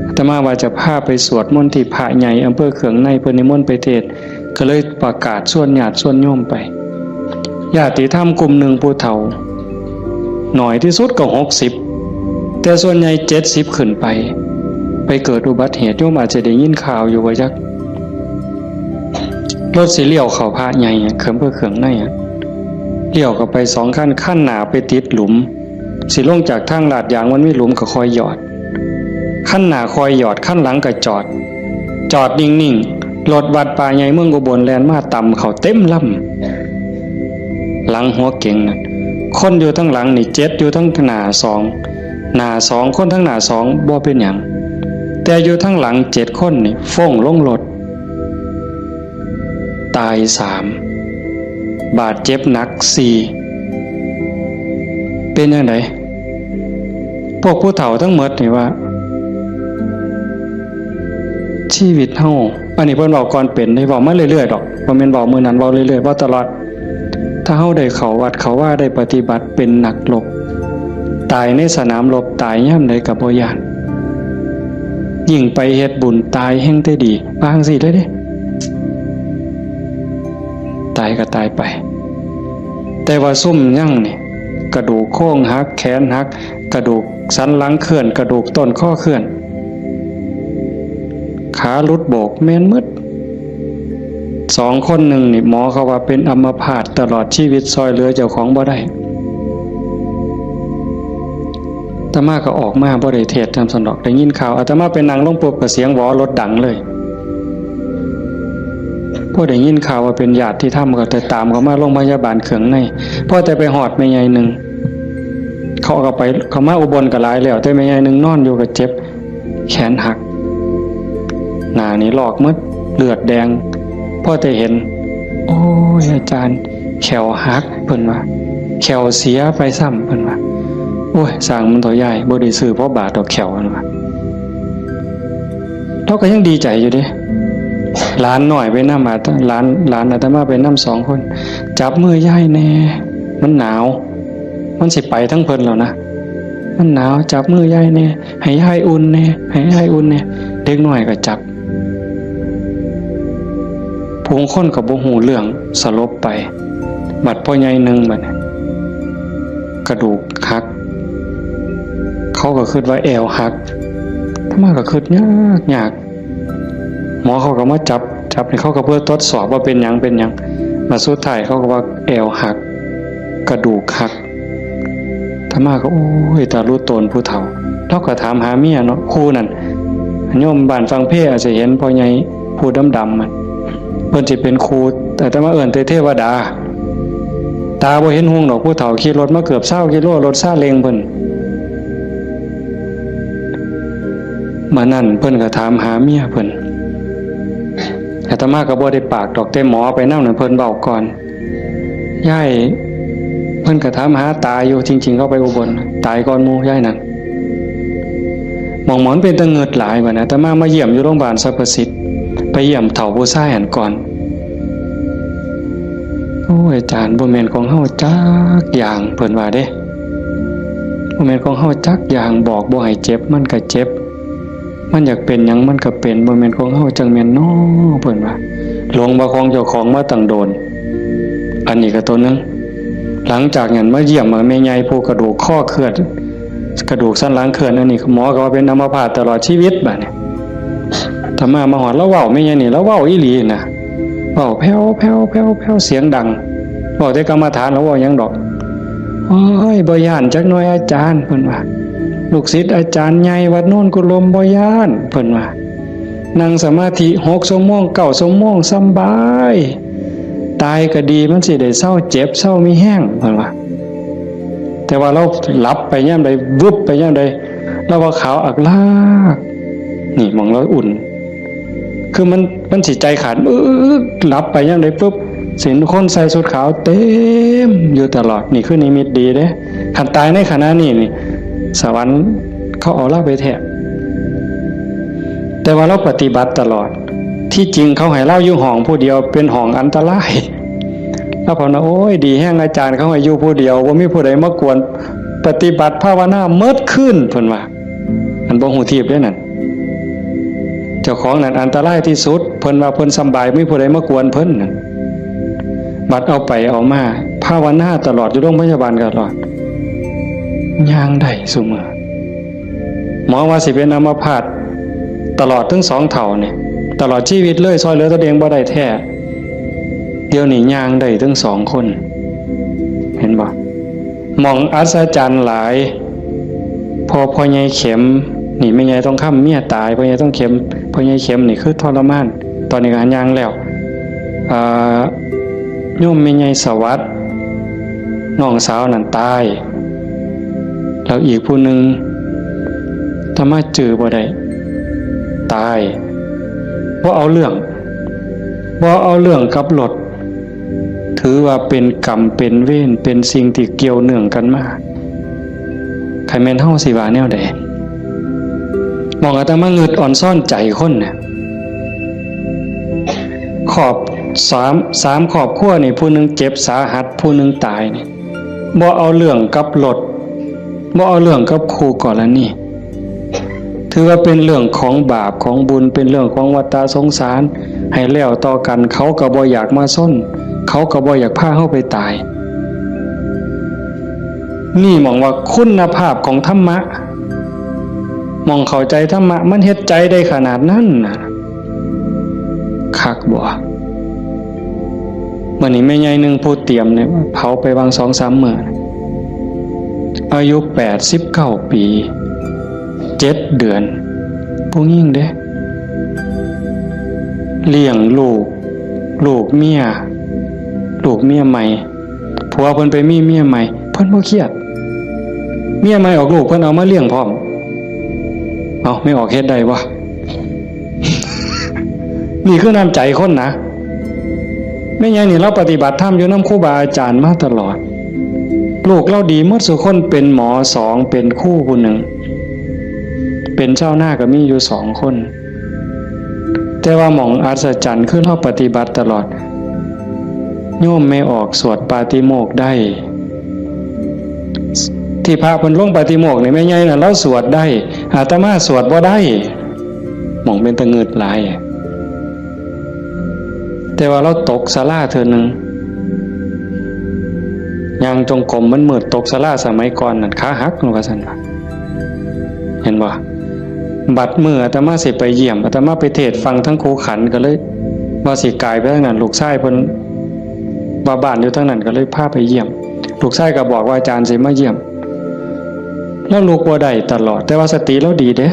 อาตมาว่าจะพาไปสวดมนต์ที่พระใหญ่อำเภอเขืองในเพิ่นนิมนต์ไปเทศน์ก็เลยประกาศชวนญาติชวนโยมไปญาติธรรมกลุ่มหนึ่งผู้เฒ่าหน่อยที่สุดก็60แต่ส่วนใหญ่70ขึ้นไปเกิดอุบัติเหตุโยมอาจจะได้ยินข่าวอยู่ว่าจักรถสิเลี้ยวเข้าพระใหญ่เขิมเพื่อเขืองในเลี้ยวก็ไป2ขั้นหน้าไปติดหลุมสิลงจากทางลาดยางมันมีหลุมก็คอยหยอดขั้นหน้าคอยหยอดขั้นหลังก็จอดนิ่งๆรถวัดป่าใหญ่เมืองอุบลแล่นมาต่ำเข้าเต็มลำหลังหัวเก่งนั่นคนอยู่ทั้งหลังนี่7อยู่ทั้งหน้า2คนทั้งหน้า2บ่เป็นหยังแต่อยู่ทั้งหลัง7คนนี่ฟ้องลงรถตาย3บาดเจ็บหนัก4เป็นจังได๋พวกผู้เฒ่าทั้งหมดนี่ว่าชีวิตเฮาอันนี้เพิ่นเว้าก่อนเป็นได้เว้ามาเรื่อยๆดอกบ่แม่นเว้ามื้อนั้นเว้าเรื่อยๆเว้าตลอดถ้าเฮาได้เข้าวัดเข้าว่าได้ปฏิบัติเป็นนักรบตายในสนามรบตายยามใดก็บ่ย้านยิ่งไปเฮ็ดบุญตายแห่งแต่ดีว่าจังซี่เลยเด้ตายก็ตายไปแต่ว่าซุ่มยั่งนี่กระดูกโค้งหักแขนหักกระดูกสันหลังเคลื่อนกระดูกต้นข้อเคลื่อนขาหลุดโบกแม่นมืด2 คนหนึ่งนี่หมอเขาว่าเป็นอัมพาตตลอดชีวิตซอยเหลือเจ้าของบ่ได้อาตมาก็ออกมาบ่ได้เทศน์ทำสนอกได้ยินข่าวอาตมาไปนั่งลงปุ๊บก็เสียงหวอรถดังเลยพอได้ยินข่าวว่าเป็นญาติที่ทำก็แต่ตามเขามาโรงพยาบาลเขืองในพอแต่ไปหอดแม่ใหญ่หนึ่งเขามาอุบลก็หลายแล้วแต่แม่ใหญ่หนึ่งนอนอยู่ก็เจ็บแขนหักหน้านี่ลอกหมดเลือดแดงพอแต่เห็นโอ้ยอาจารย์แขวหักเพิ่นว่าแขวเสียไปซ้ำเพิ่นว่าโอ้ยสร้างมันตัวใหญ่บ่ได้ซื้อเพราะบาดดอกแขวนั่นว่าเราก็ยังดีใจอยู่เด้หลานหน่อยไปนำหลานอาตมาไปนำ2 คนจับมือยายแน่มันหนาวมันสิไปทั้งเพิ่นแล้วนะมันหนาวจับมือยายแน่ให้ยายอุ่นแน่ให้ยายอุ่นแน่เด็กน้อยก็จับผู้คนก็บ่ฮู้เรื่องสลบไปบัดพ่อใหญ่นึงบัดกระดูกหักเขาก็คิดว่าแอวหักทำไมก็คิดยากหมอเขาก็มาจับนี่เขาก็เพื่อทดสอบว่าเป็นหยังมาสุดท้ายเขาก็ว่าแอวหักกระดูกหักธรรมะก็โอ้ยตารู้ตนผู้เฒ่าเราก็ถามหาเมียเนาะครูนั่นโยมบ้านฟังเพลอาจจะเห็นพ่อใหญ่ผู้ดำๆมันเพิ่นสิเป็นครูแต่ธรรมะเอิ้นเทวดาตาบ่เห็นห่วงดอกผู้เฒ่าขี่รถมาเกือบ20 กิโลรถซาเล้งเพิ่นมานั่นเพิ่นก็ถามหาเมียเพิ่นอาตมาก็บ่ได้ปากดอกแต่หมอไปนำนั่นเพิ่นเว้าก่อนยายเพิ่นก็ถามหาตาอยู่จริงๆเขาไปอุบลตายก่อนหมู่ยายนั่นหมอนเป็นตะเงิดหลายบัดนะอาตมาเยี่ยมอยู่โรงพยาบาลสรรพสิทธิ์ไปเยี่ยมเฒ่าผู้ชายหันก่อนโอ้ยอาจารย์บ่แม่นของเฮาจักอย่างเพิ่นว่าเด้บ่แม่นของเฮาจักอย่างบอกบ่ให้เจ็บมันก็เจ็บมันอยากเป็นหยังมันก็เป็นบ่แม่นของเฮาจังแม่นน้อเพิ่นว่าหลงว่าของเจ้าของมาตั้งโดนอันนี้ก็ตัวนึงหลังจากนั้นมาเยี่ยมแม่ใหญ่ผู้กระดูกข้อเคลื่อน กระดูกสันหลังเคลื่อนอันนี้หมอก็ว่าเป็นอัมพาตตลอดชีวิตบัดนี้ถ้ามาหอดแล้วเว้าไม่ใช่นี่แล้วเว้าอีหลีนะเว้าแผ่วแผ่วแผ่วแผ่วเสียงดังเว้าแต่กรรมฐานแล้วเว้าหยังดอกโอ้ยบ่ย่านจักหน่อยอาจารย์เพิ่นว่าลูกศิษย์อาจารย์ใหญ่วัดโน่นกุลมบ่ย่านเพิ่นว่านั่งสมาธิ6 ชั่วโมง9 ชั่วโมงสำบายตายก็ดีมันสิได้เศร้าเจ็บเศร้ามีแห้งเพิ่นว่าแต่ว่าเราหลับไปยามใดวึบไปยามใดเราว่าขาวอักลากนี่มองเราอุ่นคือมันสิใจขาดหลับไปยามใดปุ๊บสินคนใส่ชุดขาวเต็มอยู่ตลอดนี่คือนิมิตดีเด้คันตายในขณะนี้นี่สวรรค์เขาเอาเราไปแทะแต่ว่าเราปฏิบัติตลอดที่จริงเขาให้เราอยู่ห้องผู้เดียวเป็นห้องอันตรายแล้วผมนะโอ้ยดีแห้งอาจารย์เขาให้อยู่ผู้เดียวว่ามีผู้ใดมากวนปฏิบัติภาวนาเมิดขึ้นเพิ่นว่าอันบ่ฮู้ทีบได้นั่นเจ้าของนั่นอันตรายที่สุดเพิ่นว่าเพิ่นสำบายมีผู้ใดมากวนเพิ่นนั่นบัดเอาไปเอามาภาวนาตลอดอยู่โรงพยาบาลตลอดย่างได้ซุมื้อหมอว่าสิเป็นอัมพาตตลอดทั้ง2 เท่านี่ตลอดชีวิตเลยซอยเหลือตัวเองบ่ได้แท้เดี๋ยวนี้ย่างได้ทั้ง2 คนเห็นบ่มองอัศจรรย์หลายพ่อใหญ่เข็มนี่แม่ใหญ่ต้องค้ำเมียตายพ่อใหญ่ต้องเข็มพ่อใหญ่เข็มนี่คือทรมานตอนนี้ก็ย่างแล้วโยมแม่ใหญ่สวัสดิ์น้องสาวนั่นตายแล้วอีกผู้หนึ่งถ้ามาจื้อบ่ได้ตายว่าเอาเรื่องกับรถถือว่าเป็นกรรมเป็นเวรเป็นสิ่งที่เกี่ยวเนื่องกันมาใครแม่นเฮาสิว่าแนวใดมองอาตมาเงิดอ่อนซ่อนใจคนเนี่ยขอบ3ครอบครัวนี่ผู้หนึงเจ็บสาหัสผู้หนึงตายนี่บ่เอาเรื่องกับรถบ่เอาเรื่องกับครูกรณีถือว่าเป็นเรื่องของบาปของบุญเป็นเรื่องของวัฏสงสารให้แล้วต่อกันเขาก็บ่อยากมาซ่อนเขาก็บ่อยากพาเฮาไปตายนี่มองว่าคุณภาพของธรรมะมองเข้าใจธรรมะมันเฮ็ดใจได้ขนาดนั้นน่ะคักบ่มื้อนี้แม่ใหญ่นึงผู้เตรียมเนี่ยเผาไปวาง 2-3 มื้ออายุ89 ปี7 เดือนผู้หญิงเด้เลี้ยงลูกเมียใหม่ผัวเพิ่นไปมีเมียใหม่เพิ่นบ่เครียดเมียใหม่ออกลูกเพิ่นเอามาเลี้ยงพร้อมเอาไม่ออกเฮ็ดได้บ่ นี่คือน้ำใจคนนะแม่ใหญ่นี่เราปฏิบัติธรรมอยู่นำครูบาอาจารย์มาตลอดลูกเราดีหมดทุกคนเป็นหมอ2เป็นครูผู้หนึ่งเป็นเจ้าหน้าก็มีอยู่2 คนแต่ว่าหม่องอัศจรรย์คือเราปฏิบัติตลอดโยมไม่ออกสวดปาติโมกข์ได้ที่พระเพิ่นลงปาติโมกข์นี่แม่ใหญ่น่ะเราสวดได้อาตมาสวดบ่ได้หม่องเป็นตะงึดหลายแต่ว่าเราตกศาลาเทื่อนึงยางจงกรมมันมืดตกศาลาสมัยก่อนนั่นขาหักลงว่าซั่นว่าเห็นบ่บัดมื้ออาตมาสิไปเยี่ยมอาตมาไปเทศน์ฟังทั้งครูขันก็เลยว่าสิกายไปทางนั้นลูกชายเพิ่นว่าบ้านอยู่ทางนั้นก็เลยพาไปเยี่ยมลูกชายก็บอกว่าอาจารย์สิมาเยี่ยมแล้วลูกบ่ได้ตลอดแต่ว่าสติเราดีเด้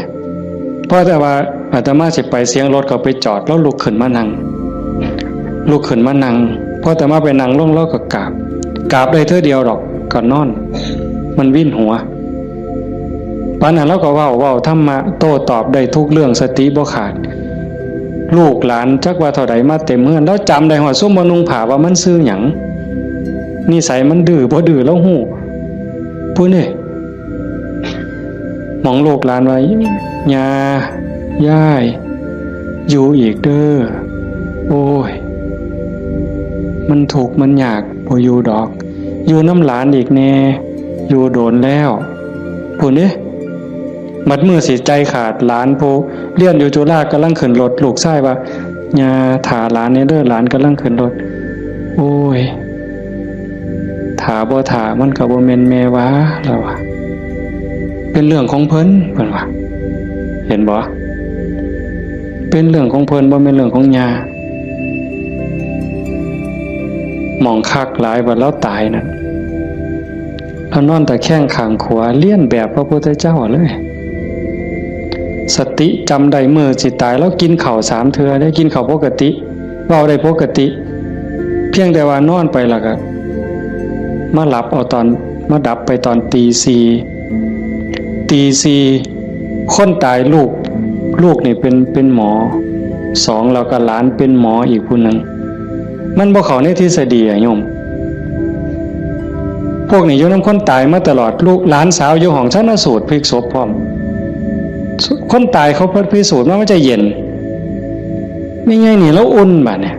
เพราะแต่ว่าอาตมาสิไปเสียงรถก็ไปจอดแล้วลุกขึ้นมานั่งพออาตมาไปนั่งลงแล้วก็กราบได้เท่าเดียวดอกก็นอนมันวิ่นหัวปานนั้นเราก็เว้าธรรมะโต้ตอบได้ทุกเรื่องสติบ่ขาดลูกหลานจักว่าเท่าใดมาเต็มเฮือนแล้วจำได้ฮอดซุมบ่นุ่งผ้าว่ามันชื่อหยังนิสัยมันดื้อบ่ดื้อแล้วฮู้ผู้นี่มองลูกหลานว่าย่า ย่ายอยู่อีกเด้อโอ้ยมันถูกมันยากบ่อยู่ดอกอยู่น้ำหลานอีกแน่อยู่โดนแล้วผู้นี้มัดมือสิใจขาดหลานผู้เรียนอยู่จุฬากำลังขึ้นรถลูกชายว่าย่าถาหลานเนี่ยเด้อหลานกำลังขึ้นรถโอ้ยถาบ่ถามันก็บ่แม่นแม่วะแล้ว เป็นเรื่องของเพิ่นว่าเห็นบ่เป็นเรื่องของเพิ่นบ่เป็นเรื่องของญาหมองคักหลายว่าแล้วตายนั่นเรานอนแต่แข้งข้างขวาเลียนแบบพระพุทธเจ้าเลยสติจำได้มือสิตายแล้วกินข้าว3 เทื่อได้กินข้าวปกติเว้าได้ปกติเพียงแต่ว่านอนไปแล้วก็มาหลับเอาตอนมาดับไปตอนตีสี่คนตายลูกนี่เป็นหมอ2แล้วก็หลานเป็นหมออีกผู้นึงมันบ่เข้าในทฤษฎีโยมพวกนี้อยู่นำคนตายมาตลอดลูกหลานสาวอยู่ห้องชันสูตรพลิกศพพร้อมคนตายเขาพิสูจน์ว่ามันจะเย็นไม่ไงนี่แล้วอุ่นบัดเนี่ย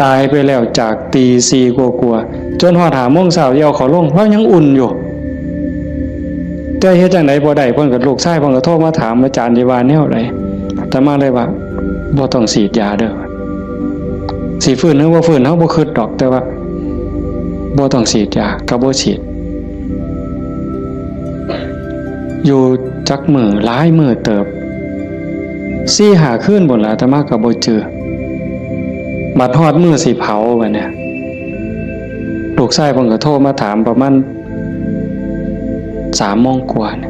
ตายไปแล้วจากตีสี่กลัวจนหอด5 โมงเช้าเดี๋ยวเขาลงเพราะยังอุ่นอยู่แต่เฮ็ดจังได๋บ่ได้เพิ่นก็ลูกชายเพิ่นก็โทรมาถามอาจารย์ที่ว่าแนวใดแต่มาเลยว่าบ่ต้องฉีดยาเด้อสิฟื้นหรือบ่ฟื้นเฮาบ่คิดดอกแต่ว่าบ่ต้องฉีดยาก็บ่ฉีดอยู่จักมื้อหลายมื้อเติบ4-5 คืนบ่ล่ะแต่มาก็บ่เจอบัดฮอดมื้อสิเผาบัดเนี่ยลูกชายเพิ่นก็โทรมาถามประมาณ3 โมงกว่าเนี่ย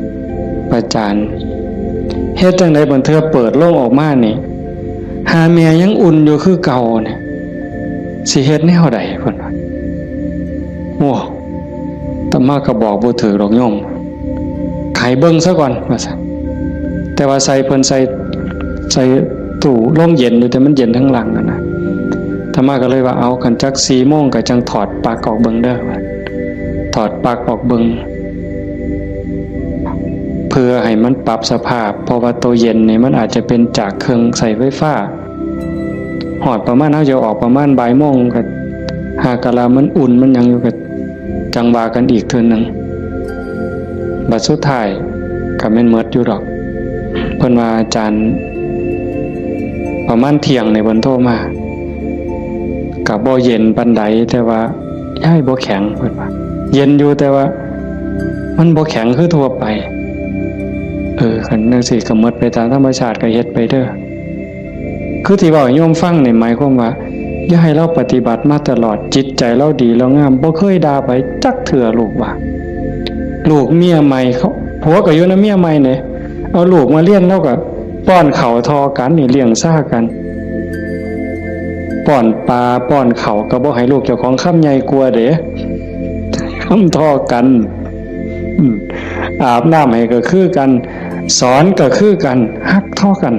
อาจารย์เฮ็ดจังได๋บัดเทื่อเปิดโลงออกมานี่หาแม่ยังอุ่นอยู่คือเก่าเนี่ยสิเฮ็ดแนวใดเพิ่นว่าโอ้ตมาก็บอกบ่ถูกดอกโยมไขเบิ่งซะก่อนว่าซั่นแต่ว่าใส่เพิ่นใส่ตู้ร่มเย็นอยู่แต่มันเย็นทั้งหลังนั่นน่ะตมาก็เลยว่าเอากันจัก4 โมงก็จังถอดปลั๊กออกเบิ่งเด้อถอดปลั๊กออกเบิ่งเพื่อให้มันปรับสภาพเพราะว่าตัวเย็นนี่มันอาจจะเป็นจากเครื่องใส่ไฟฟ้าหอดประมาณเฮาจะออกประมาณบ่ายโมงก็หากะลามันอุ่นมันยังอยู่ก็จังว่ากันอีกเทื่อนึงบัดสุดท้ายก็แม่นหมดอยู่ดอกเพิ่นว่าอาจารย์ประมาณเที่ยงในเพิ่นโทรมาก็บ่เย็นปานใดแต่ว่าย้ายบ่แข็งเพิ่นว่าเย็นอยู่แต่ว่ามันบ่แข็งคือทั่วไปคันจังซี่ก็หมดไปตามธรรมชาติก็เฮ็ดไปเด้อคือที่เว้าให้โยมฟังนี่หมายความว่าอย่าให้เราปฏิบัติมาตลอดจิตใจเราดีเรางามบ่เคยด่าไปจักเทื่อลูกว่าลูกเมียใหม่เขาผัวก็อยู่นำเมียใหม่เนี่ยเอาลูกมาเลี้ยงแล้วก็ป้อนข้าวทอกันนี่เลี้ยงซ่ากันป้อนปลาป้อนข้าวก็บ่ให้ลูกเจ้าของคำใหญ่กลัวเด้คำทอกันอาบน้ำให้ก็คือกันสอนก็คือกันฮักทอกัน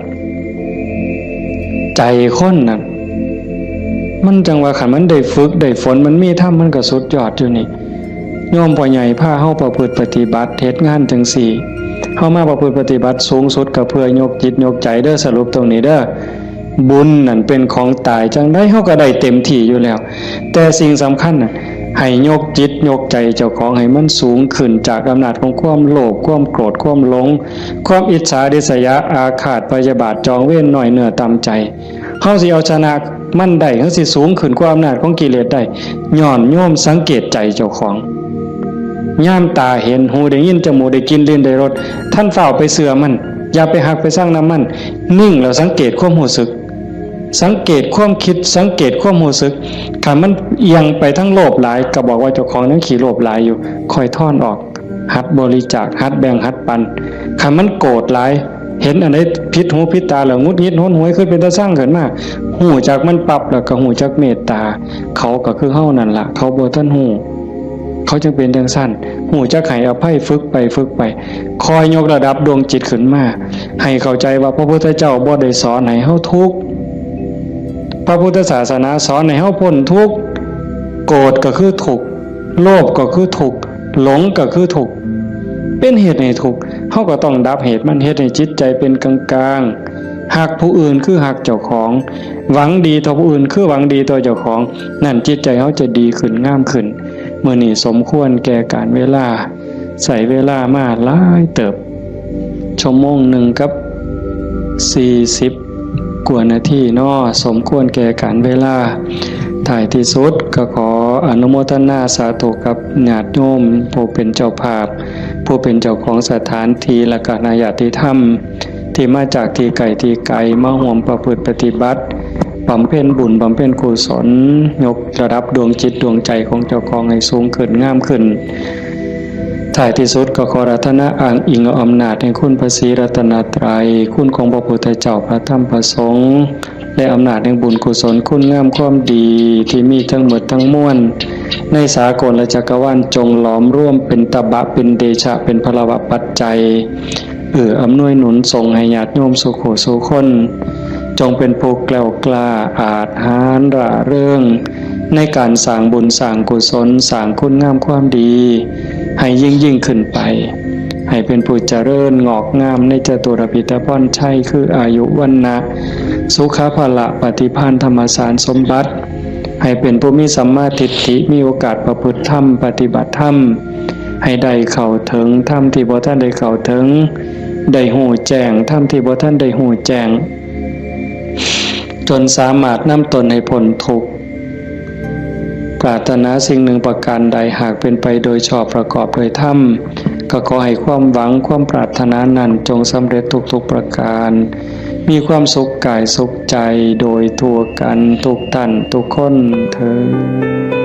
ใจคนน่ะมันจังว่าคันมันได้ฝึกได้ฝนมันมีธรรมมันก็สุดยอดอยู่นี่โยมพ่อใหญ่พาเฮาประพฤติปฏิบัติเฮ็ดงานจังซี่เฮามาประพฤติปฏิบัติสูงสุดก็เพื่อยกจิตยกใจเด้อสรุปตรงนี้เด้อบุญนั่นเป็นของตายจังได้เฮาก็ได้เต็มที่อยู่แล้วแต่สิ่งสำคัญน่ะให้ยกจิตยกใจเจ้าของให้มันสูงขึ้นจากอำนาจของความโลภความโกรธความหลงความอิจฉาริษยาอาฆาตพยาบาทจองเว้นน้อยเนื้อต่ำใจเฮาสิเอาชนะมันได้เฮาสิสูงขึ้นกว่าอำนาจของกิเลสได้ย้อนโยมสังเกตใจเจ้าของย่ามตาเห็นหูได้ยินจมูกได้กินลิ้นได้รสท่านเฝ้าไปเสือมันอย่าไปหักไปสร้างน้ำมันนิ่งแล้วสังเกตความรู้สึกสังเกตความคิดสังเกตความรู้สึกถ้ามันเอียงไปทั้งโลภหลายก็บอกว่าเจ้าของนั้นขี้โลภหลายอยู่ค่อยถอนออกหัดบริจาคหัดแบ่งหัดปันถ้ามันโกรธหลายเห็นอันใดผิดหูผิดตาแล้วงุดงิดโหนหวยขึ้นเป็นตาสร้างขึ้นมาหูจักมันปรับแล้วก็หูจักเมตตาเขาก็คือเฮานั่นล่ะเขาบ่ทันหูเขาจึงเป็นจังซั่นหูจักให้อภัยฝึกไปคอยยกระดับดวงจิตขึ้นมาให้เข้าใจว่าพระพุทธเจ้าบ่ได้สอนให้เฮาทุกข์พระพุทธศาสนาสอนให้เฮาพ้นทุกข์โกรธก็คือทุกข์โลภก็คือทุกข์หลงก็คือทุกข์เป็นเหตุให้ทุกข์เฮาก็ต้องดับเหตุมันเฮ็ดให้จิตใจเป็นกลางๆฮักผู้อื่นคือฮักเจ้าของหวังดีต่อผู้อื่นคือหวังดีต่อเจ้าของนั่นจิตใจเฮาจะดีขึ้นงามขึ้นมื้อนี้สมควรแก่การเวลาใส่เวลามาหลายเติบชั่วโมงหนึ่งกับ40 กว่านาทีเนาะสมควรแก่การเวลาท้ายที่สุดก็ขอ อนุโมทนาสาธุกับญาติโยมผู้เป็นเจ้าภาพผู้เป็นเจ้าของสถานที่และก็ญาติธรรมที่มาจากที่ไกลมาร่วมประพฤติปฏิบัติบำเพ็ญบุญบำเพ็ญกุศลยกระดับดวงจิตดวงใจของเจ้าของให้สูงขึ้นงามขึ้นท้ายที่สุดก็ขอรัตนาอ้างอิงเอาอำนาจแห่งคุณพระศรีรัตนตรัยคุณของพระพุทธเจ้าพระธรรมพระสงฆ์และอำนาจแห่งบุญกุศลคุณงามความดีที่มีทั้งหมดทั้งมวลในสากลและจักรวาลจงหลอมร่วมเป็นตบะเป็นเดชะเป็นพลวะปัจจัยอำนวยหนุนส่งให้ญาติโยมสุขสุคนจงเป็นผู้แกล้วกล้าอาจหาญร่าเริงในการสร้างบุญสร้างกุศลสร้างคุณงามความดีให้ยิ่งขึ้นไปให้เป็นผู้เจริญงอกงามในจตุรพิธพรชัยคืออายุวันนะสุขภละปฏิภาณธรรมสารสมบัติให้เป็นผู้มีสัมมาทิฏฐิมีโอกาสประพฤติธรรมปฏิบัติธรรมให้ได้เข้าถึงธรรมที่บ่ท่านได้เข้าถึงได้หูแจ้งธรรมที่บ่ท่านได้หูแจ้งจนสามารถนำตนให้พ้นทุกข์ปรารถนาสิ่งหนึ่งประการใดหากเป็นไปโดยชอบประกอบโดยธรรมก็ขอให้ความหวังความปรารถนานั้นจงสำเร็จทุกประการมีความสุขกายสุขใจโดยทั่วกันทุกท่านทุกคนเถิด